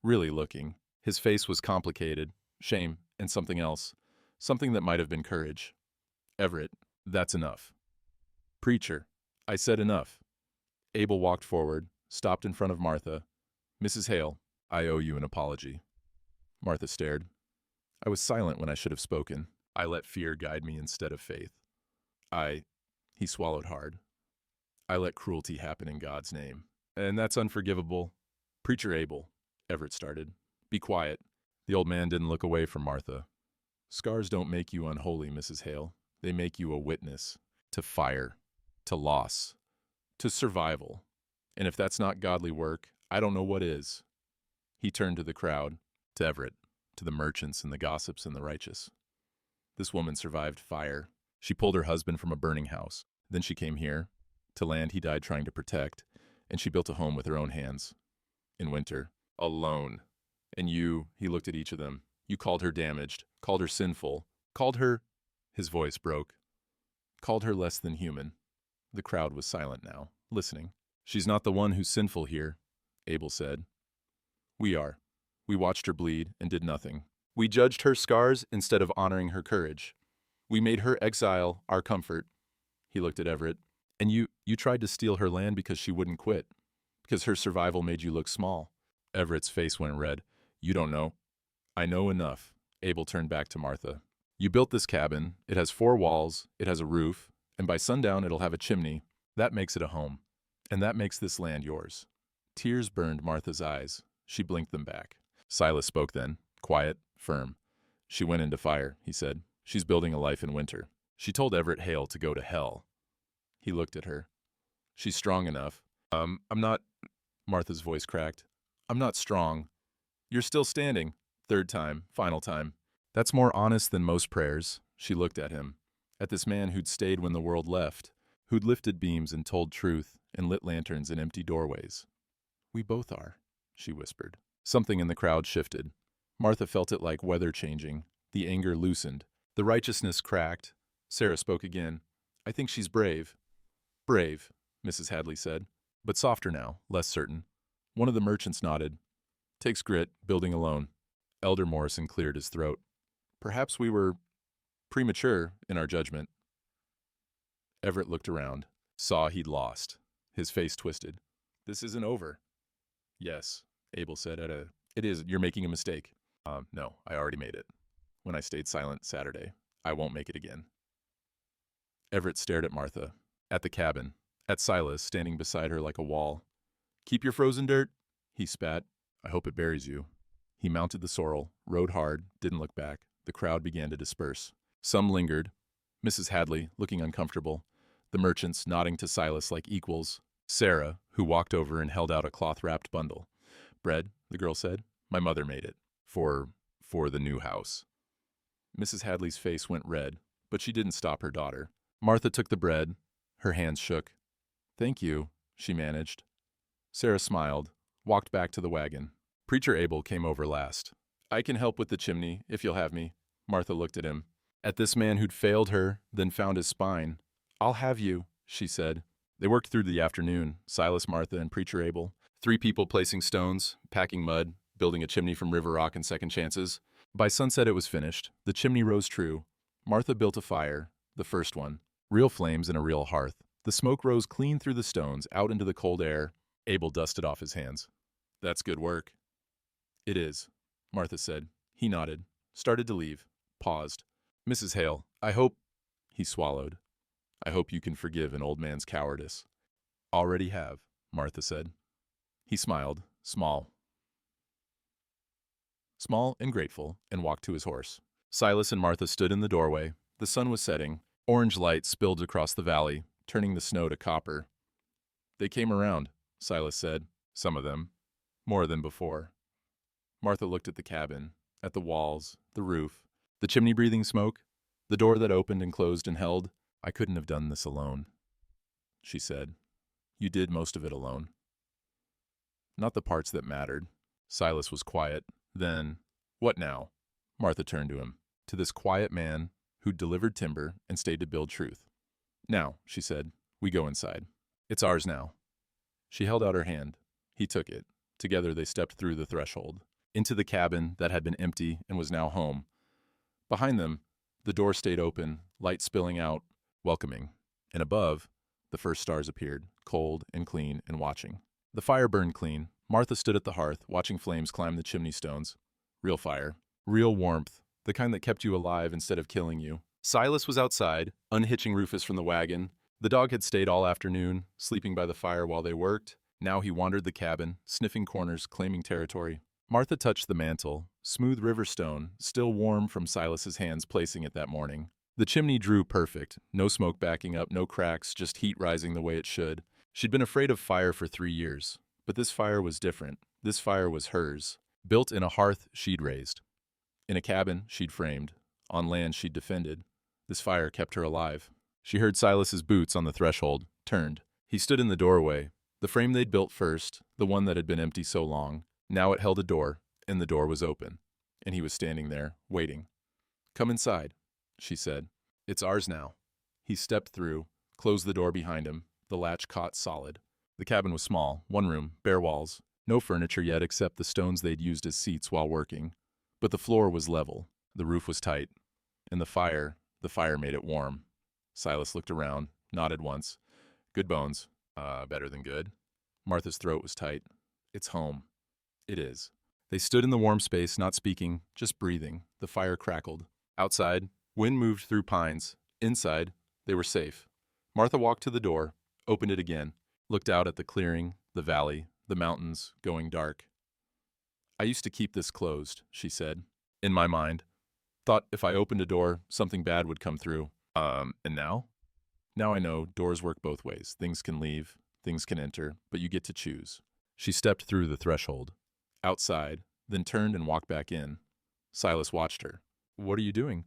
Speaker 1: Really looking. His face was complicated, shame, and something else. Something that might have been courage. Everett, that's enough. Preacher, I said enough. Abel walked forward, stopped in front of Martha. Mrs. Hale, I owe you an apology. Martha stared. I was silent when I should have spoken. I let fear guide me instead of faith. He swallowed hard. I let cruelty happen in God's name. And that's unforgivable. Preacher Abel, Everett started. Be quiet. The old man didn't look away from Martha. Scars don't make you unholy, Mrs. Hale. They make you a witness to fire, to loss, to survival. And if that's not godly work, I don't know what is. He turned to the crowd, to Everett, to the merchants and the gossips and the righteous. This woman survived fire. She pulled her husband from a burning house. Then she came here, to land he died trying to protect, and she built a home with her own hands. In winter, alone. And you, he looked at each of them, you called her damaged, called her sinful, called her— His voice broke. Called her less than human. The crowd was silent now, listening. She's not the one who's sinful here, Abel said. We are. We watched her bleed and did nothing. We judged her scars instead of honoring her courage. We made her exile our comfort. He looked at Everett. And you tried to steal her land because she wouldn't quit. Because her survival made you look small. Everett's face went red. You don't know. I know enough. Abel turned back to Martha. You built this cabin. It has 4 walls. It has a roof. And by sundown, it'll have a chimney. That makes it a home. And that makes this land yours. Tears burned Martha's eyes. She blinked them back. Silas spoke then, quiet, firm. She went into fire, he said. She's building a life in winter. She told Everett Hale to go to hell. He looked at her. She's strong enough. I'm not— Martha's voice cracked. I'm not strong. You're still standing. 3rd time, final time. That's more honest than most prayers. She looked at him. At this man who'd stayed when the world left. Who'd lifted beams and told truth and lit lanterns in empty doorways. We both are, she whispered. Something in the crowd shifted. Martha felt it like weather changing. The anger loosened. The righteousness cracked. Sarah spoke again. I think she's brave. Brave, Mrs. Hadley said. But softer now, less certain. One of the merchants nodded. Takes grit, building alone. Elder Morrison cleared his throat. Perhaps we were premature in our judgment. Everett looked around, saw he'd lost. His face twisted. This isn't over. Yes, Abel said It is, you're making a mistake. No, I already made it. When I stayed silent Saturday, I won't make it again. Everett stared at Martha, at the cabin, at Silas standing beside her like a wall. Keep your frozen dirt, he spat. I hope it buries you. He mounted the sorrel, rode hard, didn't look back. The crowd began to disperse. Some lingered, Mrs. Hadley looking uncomfortable, the merchants nodding to Silas like equals. Sarah, who walked over and held out a cloth-wrapped bundle. Bread, the girl said. My mother made it. For the new house. Mrs. Hadley's face went red, but she didn't stop her daughter. Martha took the bread. Her hands shook. Thank you, she managed. Sarah smiled, walked back to the wagon. Preacher Abel came over last. I can help with the chimney, if you'll have me. Martha looked at him. At this man who'd failed her, then found his spine. I'll have you, she said. They worked through the afternoon, Silas, Martha, and Preacher Abel. 3 people placing stones, packing mud, building a chimney from river rock and second chances. By sunset it was finished. The chimney rose true. Martha built a fire, the first one. Real flames in a real hearth. The smoke rose clean through the stones, out into the cold air. Abel dusted off his hands. That's good work. It is, Martha said. He nodded, started to leave, paused. Mrs. Hale, I hope... He swallowed. I hope you can forgive an old man's cowardice. Already have, Martha said. He smiled, small and grateful, and walked to his horse. Silas and Martha stood in the doorway. The sun was setting. Orange light spilled across the valley, turning the snow to copper. They came around, Silas said. Some of them. More than before. Martha looked at the cabin, at the walls, the roof, the chimney-breathing smoke, the door that opened and closed and held. I couldn't have done this alone, she said. You did most of it alone. Not the parts that mattered. Silas was quiet. Then, what now? Martha turned to him, to this quiet man who'd delivered timber and stayed to build truth. Now, she said, we go inside. It's ours now. She held out her hand. He took it. Together they stepped through the threshold, into the cabin that had been empty and was now home. Behind them, the door stayed open, light spilling out, welcoming. And above, the first stars appeared, cold and clean and watching. The fire burned clean. Martha stood at the hearth, watching flames climb the chimney stones. Real fire. Real warmth. The kind that kept you alive instead of killing you. Silas was outside, unhitching Rufus from the wagon. The dog had stayed all afternoon, sleeping by the fire while they worked. Now he wandered the cabin, sniffing corners, claiming territory. Martha touched the mantel, smooth river stone, still warm from Silas's hands placing it that morning. The chimney drew perfect. No smoke backing up, no cracks, just heat rising the way it should. She'd been afraid of fire for 3 years. But this fire was different. This fire was hers, built in a hearth she'd raised. In a cabin she'd framed. On land she'd defended. This fire kept her alive. She heard Silas's boots on the threshold, turned. He stood in the doorway. The frame they'd built first, the one that had been empty so long. Now it held a door, and the door was open. And he was standing there, waiting. Come inside, she said. It's ours now. He stepped through, closed the door behind him. The latch caught solid. The cabin was small, one room, bare walls, no furniture yet except the stones they'd used as seats while working. But the floor was level, the roof was tight, and the fire made it warm. Silas looked around, nodded once. Good bones. Better than good. Martha's throat was tight. It's home. It is. They stood in the warm space, not speaking, just breathing. The fire crackled. Outside, wind moved through pines. Inside, they were safe. Martha walked to the door, opened it again. Looked out at the clearing, the valley, the mountains, going dark. I used to keep this closed, she said, in my mind. Thought if I opened a door, something bad would come through. And now? Now I know doors work both ways. Things can leave, things can enter, but you get to choose. She stepped through the threshold, outside, then turned and walked back in. Silas watched her. What are you doing?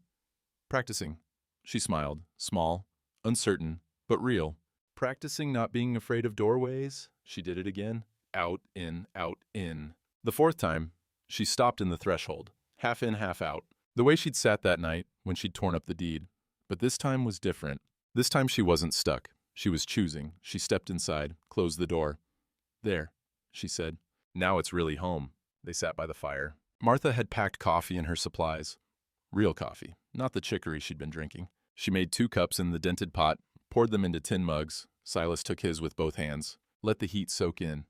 Speaker 1: Practicing. She smiled, small, uncertain, but real. Practicing not being afraid of doorways? She did it again. Out, in, out, in. The 4th time, she stopped in the threshold, half in, half out. The way she'd sat that night when she'd torn up the deed. But this time was different. This time she wasn't stuck. She was choosing. She stepped inside, closed the door. There, she said. Now it's really home. They sat by the fire. Martha had packed coffee in her supplies. Real coffee, not the chicory she'd been drinking. She made 2 cups in the dented pot, poured them into tin mugs. Silas took his with both hands. Let the heat soak in.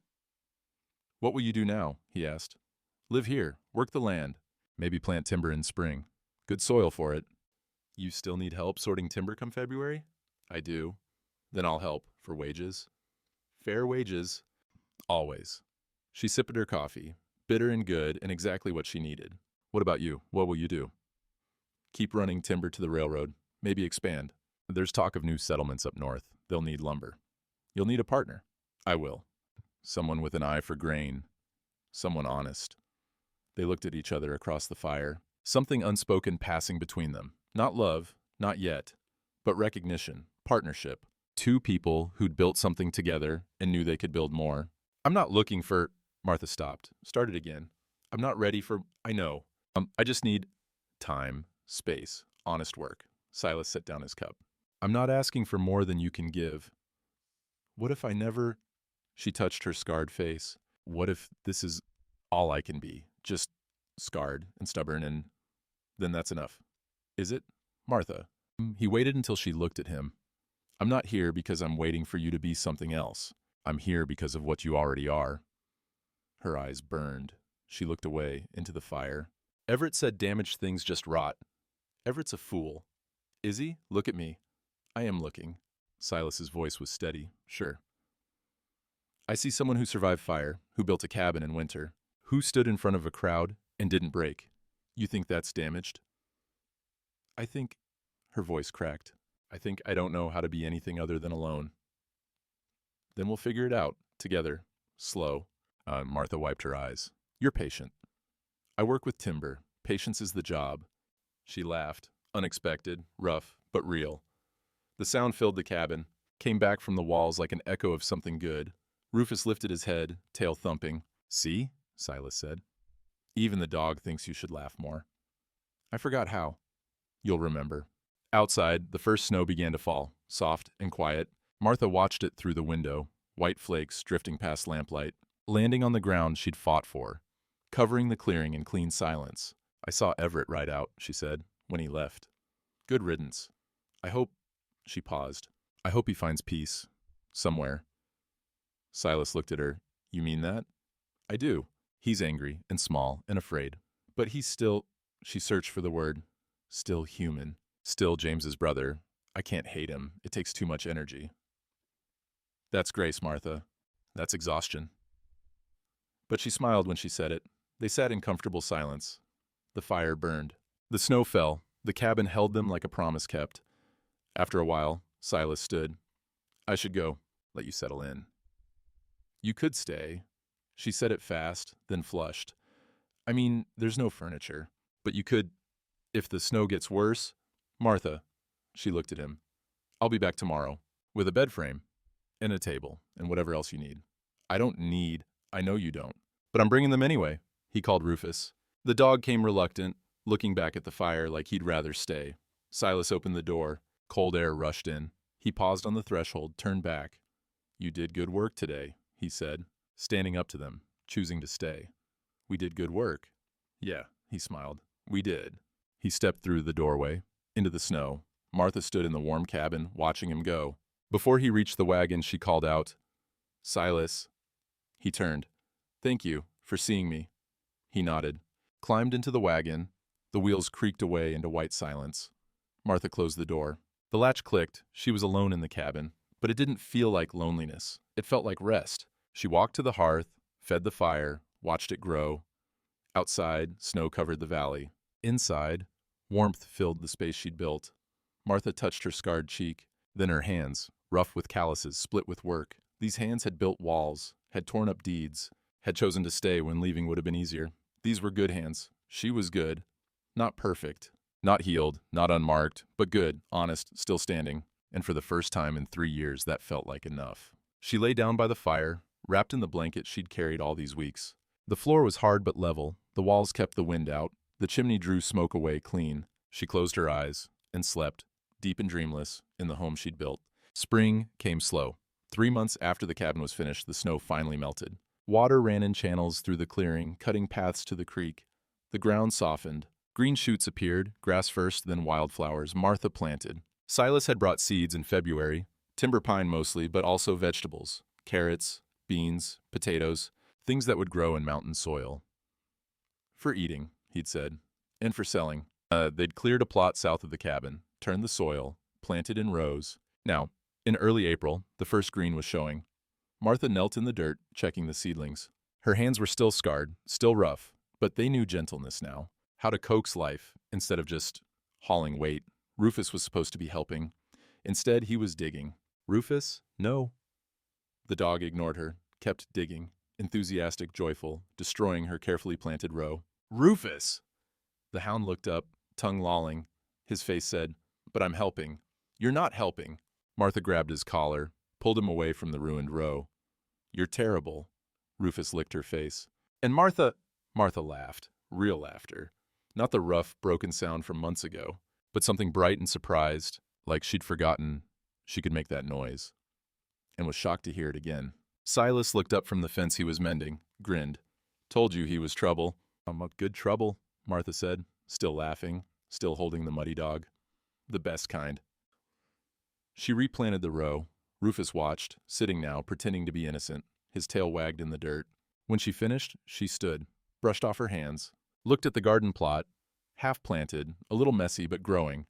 Speaker 1: What will you do now? He asked. Live here, work the land, maybe plant timber in spring. Good soil for it. You still need help sorting timber come February? I do. Then I'll help, for wages. Fair wages. Always. She sipped at her coffee, bitter and good and exactly what she needed. What about you? What will you do? Keep running timber to the railroad, maybe expand. There's talk of new settlements up north. They'll need lumber. You'll need a partner. I will. Someone with an eye for grain. Someone honest. They looked at each other across the fire, something unspoken passing between them. Not love, not yet, but recognition, partnership. Two people who'd built something together and knew they could build more. I'm not looking for... Martha stopped, started again. I'm not ready for... I know. I just need time, space, honest work. Silas set down his cup. I'm not asking for more than you can give. What if I never... She touched her scarred face. What if this is all I can be? Just scarred and stubborn and then that's enough. Is it? Martha. He waited until she looked at him. I'm not here because I'm waiting for you to be something else. I'm here because of what you already are. Her eyes burned. She looked away into the fire. Everett said damaged things just rot. Everett's a fool. Is he? Look at me. I am looking. Silas's voice was steady. Sure. I see someone who survived fire, who built a cabin in winter, who stood in front of a crowd and didn't break. You think that's damaged? I think... Her voice cracked. I think I don't know how to be anything other than alone. Then we'll figure it out, together, slow. Martha wiped her eyes. You're patient. I work with timber. Patience is the job. She laughed, unexpected, rough, but real. The sound filled the cabin, came back from the walls like an echo of something good. Rufus lifted his head, tail thumping. See? Silas said. Even the dog thinks you should laugh more. I forgot how. You'll remember. Outside, the first snow began to fall, soft and quiet. Martha watched it through the window, white flakes drifting past lamplight, landing on the ground she'd fought for, covering the clearing in clean silence. I saw Everett ride out, she said, when he left. Good riddance. I hope... She paused. I hope he finds peace. Somewhere. Silas looked at her. You mean that? I do. He's angry and small and afraid. But he's still... She searched for the word. Still human. Still James's brother. I can't hate him. It takes too much energy. That's grace, Martha. That's exhaustion. But she smiled when she said it. They sat in comfortable silence. The fire burned. The snow fell. The cabin held them like a promise kept. After a while, Silas stood. I should go. Let you settle in. You could stay. She said it fast, then flushed. I mean, there's no furniture. But you could, if the snow gets worse. Martha. She looked at him. I'll be back tomorrow. With a bed frame. And a table. And whatever else you need. I don't need. I know you don't. But I'm bringing them anyway. He called Rufus. The dog came reluctant, looking back at the fire like he'd rather stay. Silas opened the door. Cold air rushed in. He paused on the threshold, turned back. You did good work today, he said, standing up to them, choosing to stay. We did good work. Yeah, he smiled. We did. He stepped through the doorway, into the snow. Martha stood in the warm cabin, watching him go. Before he reached the wagon, she called out, Silas. He turned. Thank you for seeing me. He nodded, climbed into the wagon. The wheels creaked away into white silence. Martha closed the door. The latch clicked. She was alone in the cabin, but it didn't feel like loneliness. It felt like rest. She walked to the hearth, fed the fire, watched it grow. Outside, snow covered the valley. Inside, warmth filled the space she'd built. Martha touched her scarred cheek, then her hands, rough with calluses, split with work. These hands had built walls, had torn up deeds, had chosen to stay when leaving would have been easier. These were good hands. She was good. Not perfect. Not healed, not unmarked, but good, honest, still standing. And for the first time in 3 years, that felt like enough. She lay down by the fire, wrapped in the blanket she'd carried all these weeks. The floor was hard but level. The walls kept the wind out. The chimney drew smoke away clean. She closed her eyes and slept, deep and dreamless, in the home she'd built. Spring came slow. 3 months after the cabin was finished, the snow finally melted. Water ran in channels through the clearing, cutting paths to the creek. The ground softened. Green shoots appeared, grass first, then wildflowers. Martha planted. Silas had brought seeds in February. Timber pine mostly, but also vegetables, carrots, beans, potatoes, things that would grow in mountain soil. For eating, he'd said, and for selling. They'd cleared a plot south of the cabin, turned the soil, planted in rows. Now, in early April, the first green was showing. Martha knelt in the dirt, checking the seedlings. Her hands were still scarred, still rough, but they knew gentleness now, how to coax life instead of just hauling weight. Rufus was supposed to be helping. Instead, he was digging. Rufus? No. The dog ignored her, kept digging, enthusiastic, joyful, destroying her carefully planted row. Rufus! The hound looked up, tongue lolling. His face said, "But I'm helping." "You're not helping." Martha grabbed his collar, pulled him away from the ruined row. "You're terrible." Rufus licked her face. "And Martha—" Martha laughed, real laughter. Not the rough, broken sound from months ago, but something bright and surprised, like she'd forgotten she could make that noise, and was shocked to hear it again. Silas looked up from the fence he was mending, grinned. "Told you he was trouble." "A good trouble," Martha said, still laughing, still holding the muddy dog. "The best kind." She replanted the row. Rufus watched, sitting now, pretending to be innocent. His tail wagged in the dirt. When she finished, she stood, brushed off her hands, looked at the garden plot, half-planted, a little messy but growing.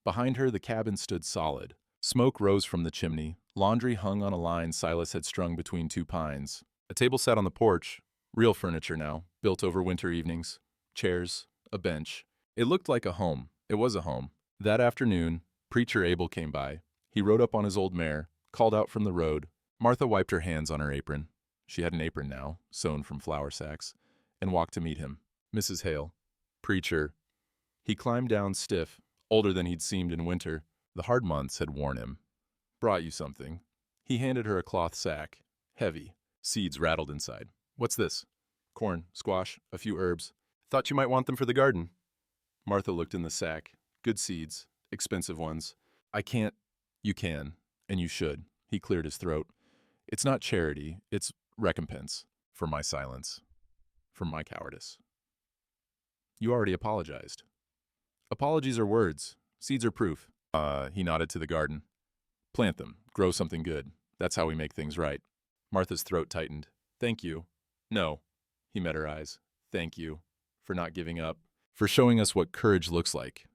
Speaker 1: Behind her, the cabin stood solid. Smoke rose from the chimney. Laundry hung on a line Silas had strung between two pines. A table sat on the porch, real furniture now, built over winter evenings. Chairs, a bench. It looked like a home. It was a home. That afternoon, Preacher Abel came by. He rode up on his old mare, called out from the road. Martha wiped her hands on her apron. She had an apron now, sewn from flour sacks, and walked to meet him. "Mrs. Hale." "Preacher." He climbed down stiff, older than he'd seemed in winter. The hard months had worn him. "Brought you something." He handed her a cloth sack, heavy. Seeds rattled inside. "What's this?" "Corn, squash, a few herbs. Thought you might want them for the garden." Martha looked in the sack. Good seeds, expensive ones. "I can't." "You can, and you should." He cleared his throat. "It's not charity, it's recompense for my silence, for my cowardice." "You already apologized." "Apologies are words. Seeds are proof." He nodded to the garden. "Plant them. Grow something good. That's how we make things right." Martha's throat tightened. "Thank you." "No." He met her eyes. "Thank you. For not giving up. For showing us what courage looks like."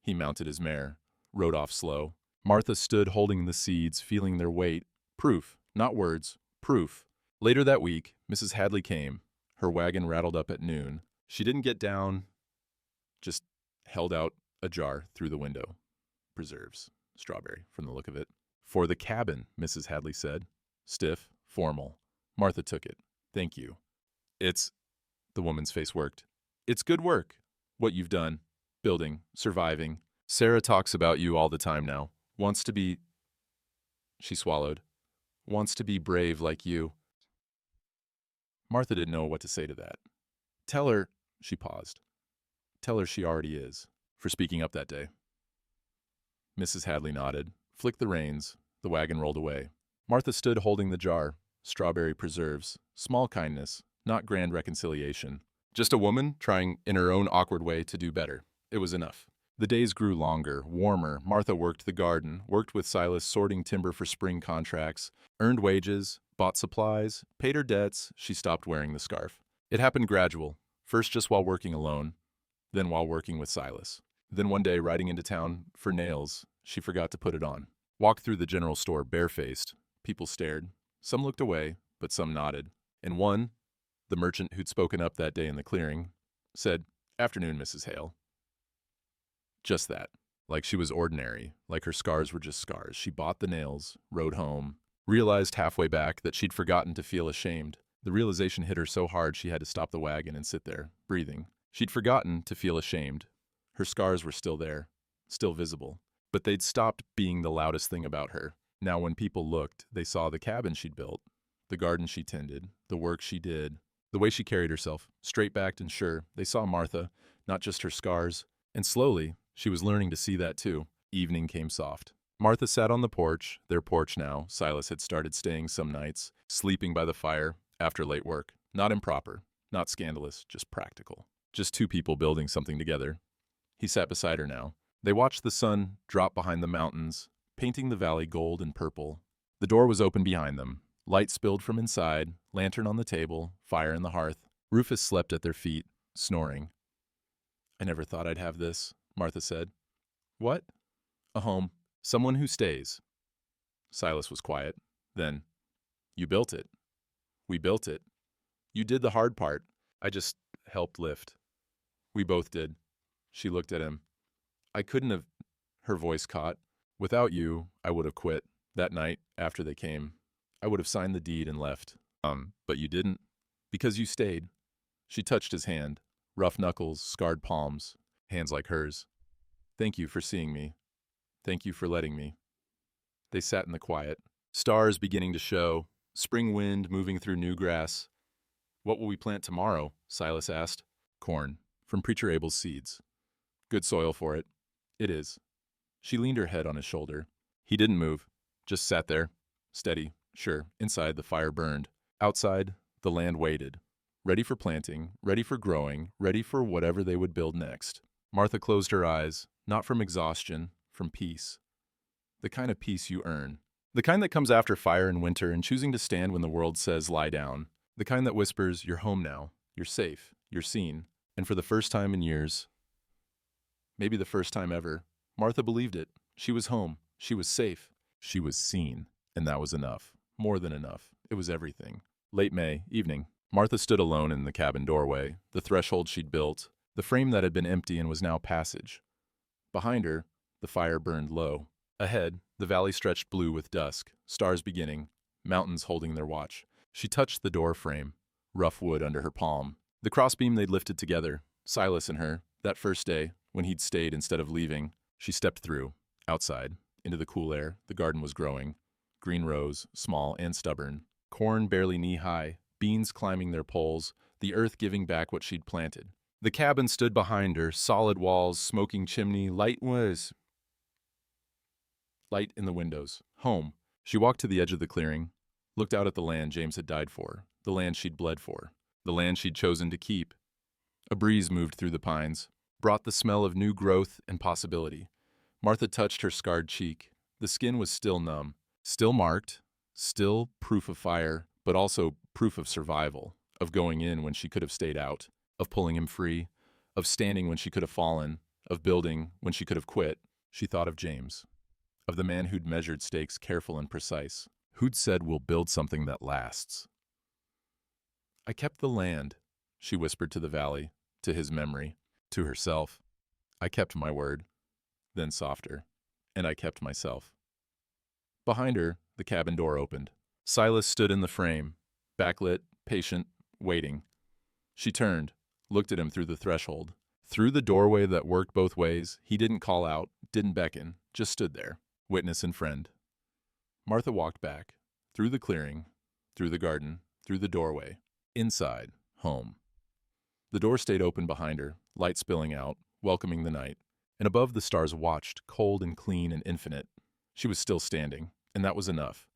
Speaker 1: He mounted his mare, rode off slow. Martha stood holding the seeds, feeling their weight. Proof, not words. Proof. Later that week, Mrs. Hadley came. Her wagon rattled up at noon. She didn't get down, just held out a jar through the window. Preserves. Strawberry, from the look of it. "For the cabin," Mrs. Hadley said. Stiff, formal. Martha took it. "Thank you." "It's—" The woman's face worked. "It's good work. What you've done. Building. Surviving. Sarah talks about you all the time now. Wants to be—" She swallowed. "Wants to be brave like you." Martha didn't know what to say to that. "Tell her—" She paused. "Tell her she already is, for speaking up that day." Mrs. Hadley nodded, flicked the reins. The wagon rolled away. Martha stood holding the jar. Strawberry preserves. Small kindness, not grand reconciliation. Just a woman trying in her own awkward way to do better. It was enough. The days grew longer, warmer. Martha worked the garden, worked with Silas sorting timber for spring contracts, earned wages, bought supplies, paid her debts. She stopped wearing the scarf. It happened gradual, first just while working alone, then while working with Silas. Then one day, riding into town for nails, she forgot to put it on. Walked through the general store barefaced. People stared. Some looked away, but some nodded. And one, the merchant who'd spoken up that day in the clearing, said, "Afternoon, Mrs. Hale." Just that. Like she was ordinary, like her scars were just scars. She bought the nails, rode home, realized halfway back that she'd forgotten to feel ashamed. The realization hit her so hard she had to stop the wagon and sit there, breathing. She'd forgotten to feel ashamed. Her scars were still there, still visible. But they'd stopped being the loudest thing about her. Now when people looked, they saw the cabin she'd built, the garden she tended, the work she did, the way she carried herself, straight-backed and sure. They saw Martha, not just her scars. And slowly, she was learning to see that too. Evening came soft. Martha sat on the porch, their porch now. Silas had started staying some nights, sleeping by the fire after late work. Not improper, not scandalous, just practical. Just two people building something together. He sat beside her now. They watched the sun drop behind the mountains, painting the valley gold and purple. The door was open behind them. Light spilled from inside, lantern on the table, fire in the hearth. Rufus slept at their feet, snoring. "I never thought I'd have this," Martha said. "What?" "A home. Someone who stays." Silas was quiet. Then, "You built it." "We built it. You did the hard part. I just helped lift." "We both did." She looked at him. "I couldn't have—" Her voice caught. "Without you, I would have quit. That night, after they came, I would have signed the deed and left. But you didn't. Because you stayed." She touched his hand. Rough knuckles, scarred palms, hands like hers. "Thank you for seeing me. Thank you for letting me." They sat in the quiet. Stars beginning to show. Spring wind moving through new grass. "What will we plant tomorrow?" Silas asked. "Corn. From Preacher Abel's seeds. Good soil for it." "It is." She leaned her head on his shoulder. He didn't move. Just sat there. Steady. Sure. Inside, the fire burned. Outside, the land waited. Ready for planting, ready for growing, ready for whatever they would build next. Martha closed her eyes, not from exhaustion, from peace. The kind of peace you earn. The kind that comes after fire in winter and choosing to stand when the world says lie down. The kind that whispers, "You're home now. You're safe. You're seen." And for the first time in years, maybe the first time ever, Martha believed it. She was home. She was safe. She was seen. And that was enough. More than enough. It was everything. Late May, evening. Martha stood alone in the cabin doorway, the threshold she'd built, the frame that had been empty and was now passage. Behind her, the fire burned low. Ahead, the valley stretched blue with dusk, stars beginning, mountains holding their watch. She touched the door frame, rough wood under her palm. The crossbeam they'd lifted together, Silas and her, that first day, when he'd stayed instead of leaving. She stepped through, outside, into the cool air. The garden was growing. Green rows, small and stubborn. Corn barely knee-high, beans climbing their poles, the earth giving back what she'd planted. The cabin stood behind her, solid walls, smoking chimney, light in the windows. Home. She walked to the edge of the clearing, looked out at the land James had died for, the land she'd bled for, the land she'd chosen to keep. A breeze moved through the pines, brought the smell of new growth and possibility. Martha touched her scarred cheek. The skin was still numb, still marked, still proof of fire, but also proof of survival, of going in when she could have stayed out, of pulling him free, of standing when she could have fallen, of building when she could have quit. She thought of James, of the man who'd measured stakes careful and precise, who'd said, "We'll build something that lasts." "I kept the land," she whispered to the valley, to his memory, to herself. "I kept my word." Then softer, "And I kept myself." Behind her, the cabin door opened. Silas stood in the frame, backlit, patient, waiting. She turned, looked at him through the threshold. Through the doorway that worked both ways, he didn't call out, didn't beckon, just stood there, witness and friend. Martha walked back, through the clearing, through the garden, through the doorway, inside, home. The door stayed open behind her, light spilling out, welcoming the night. And above the stars watched, cold and clean and infinite. She was still standing, and that was enough.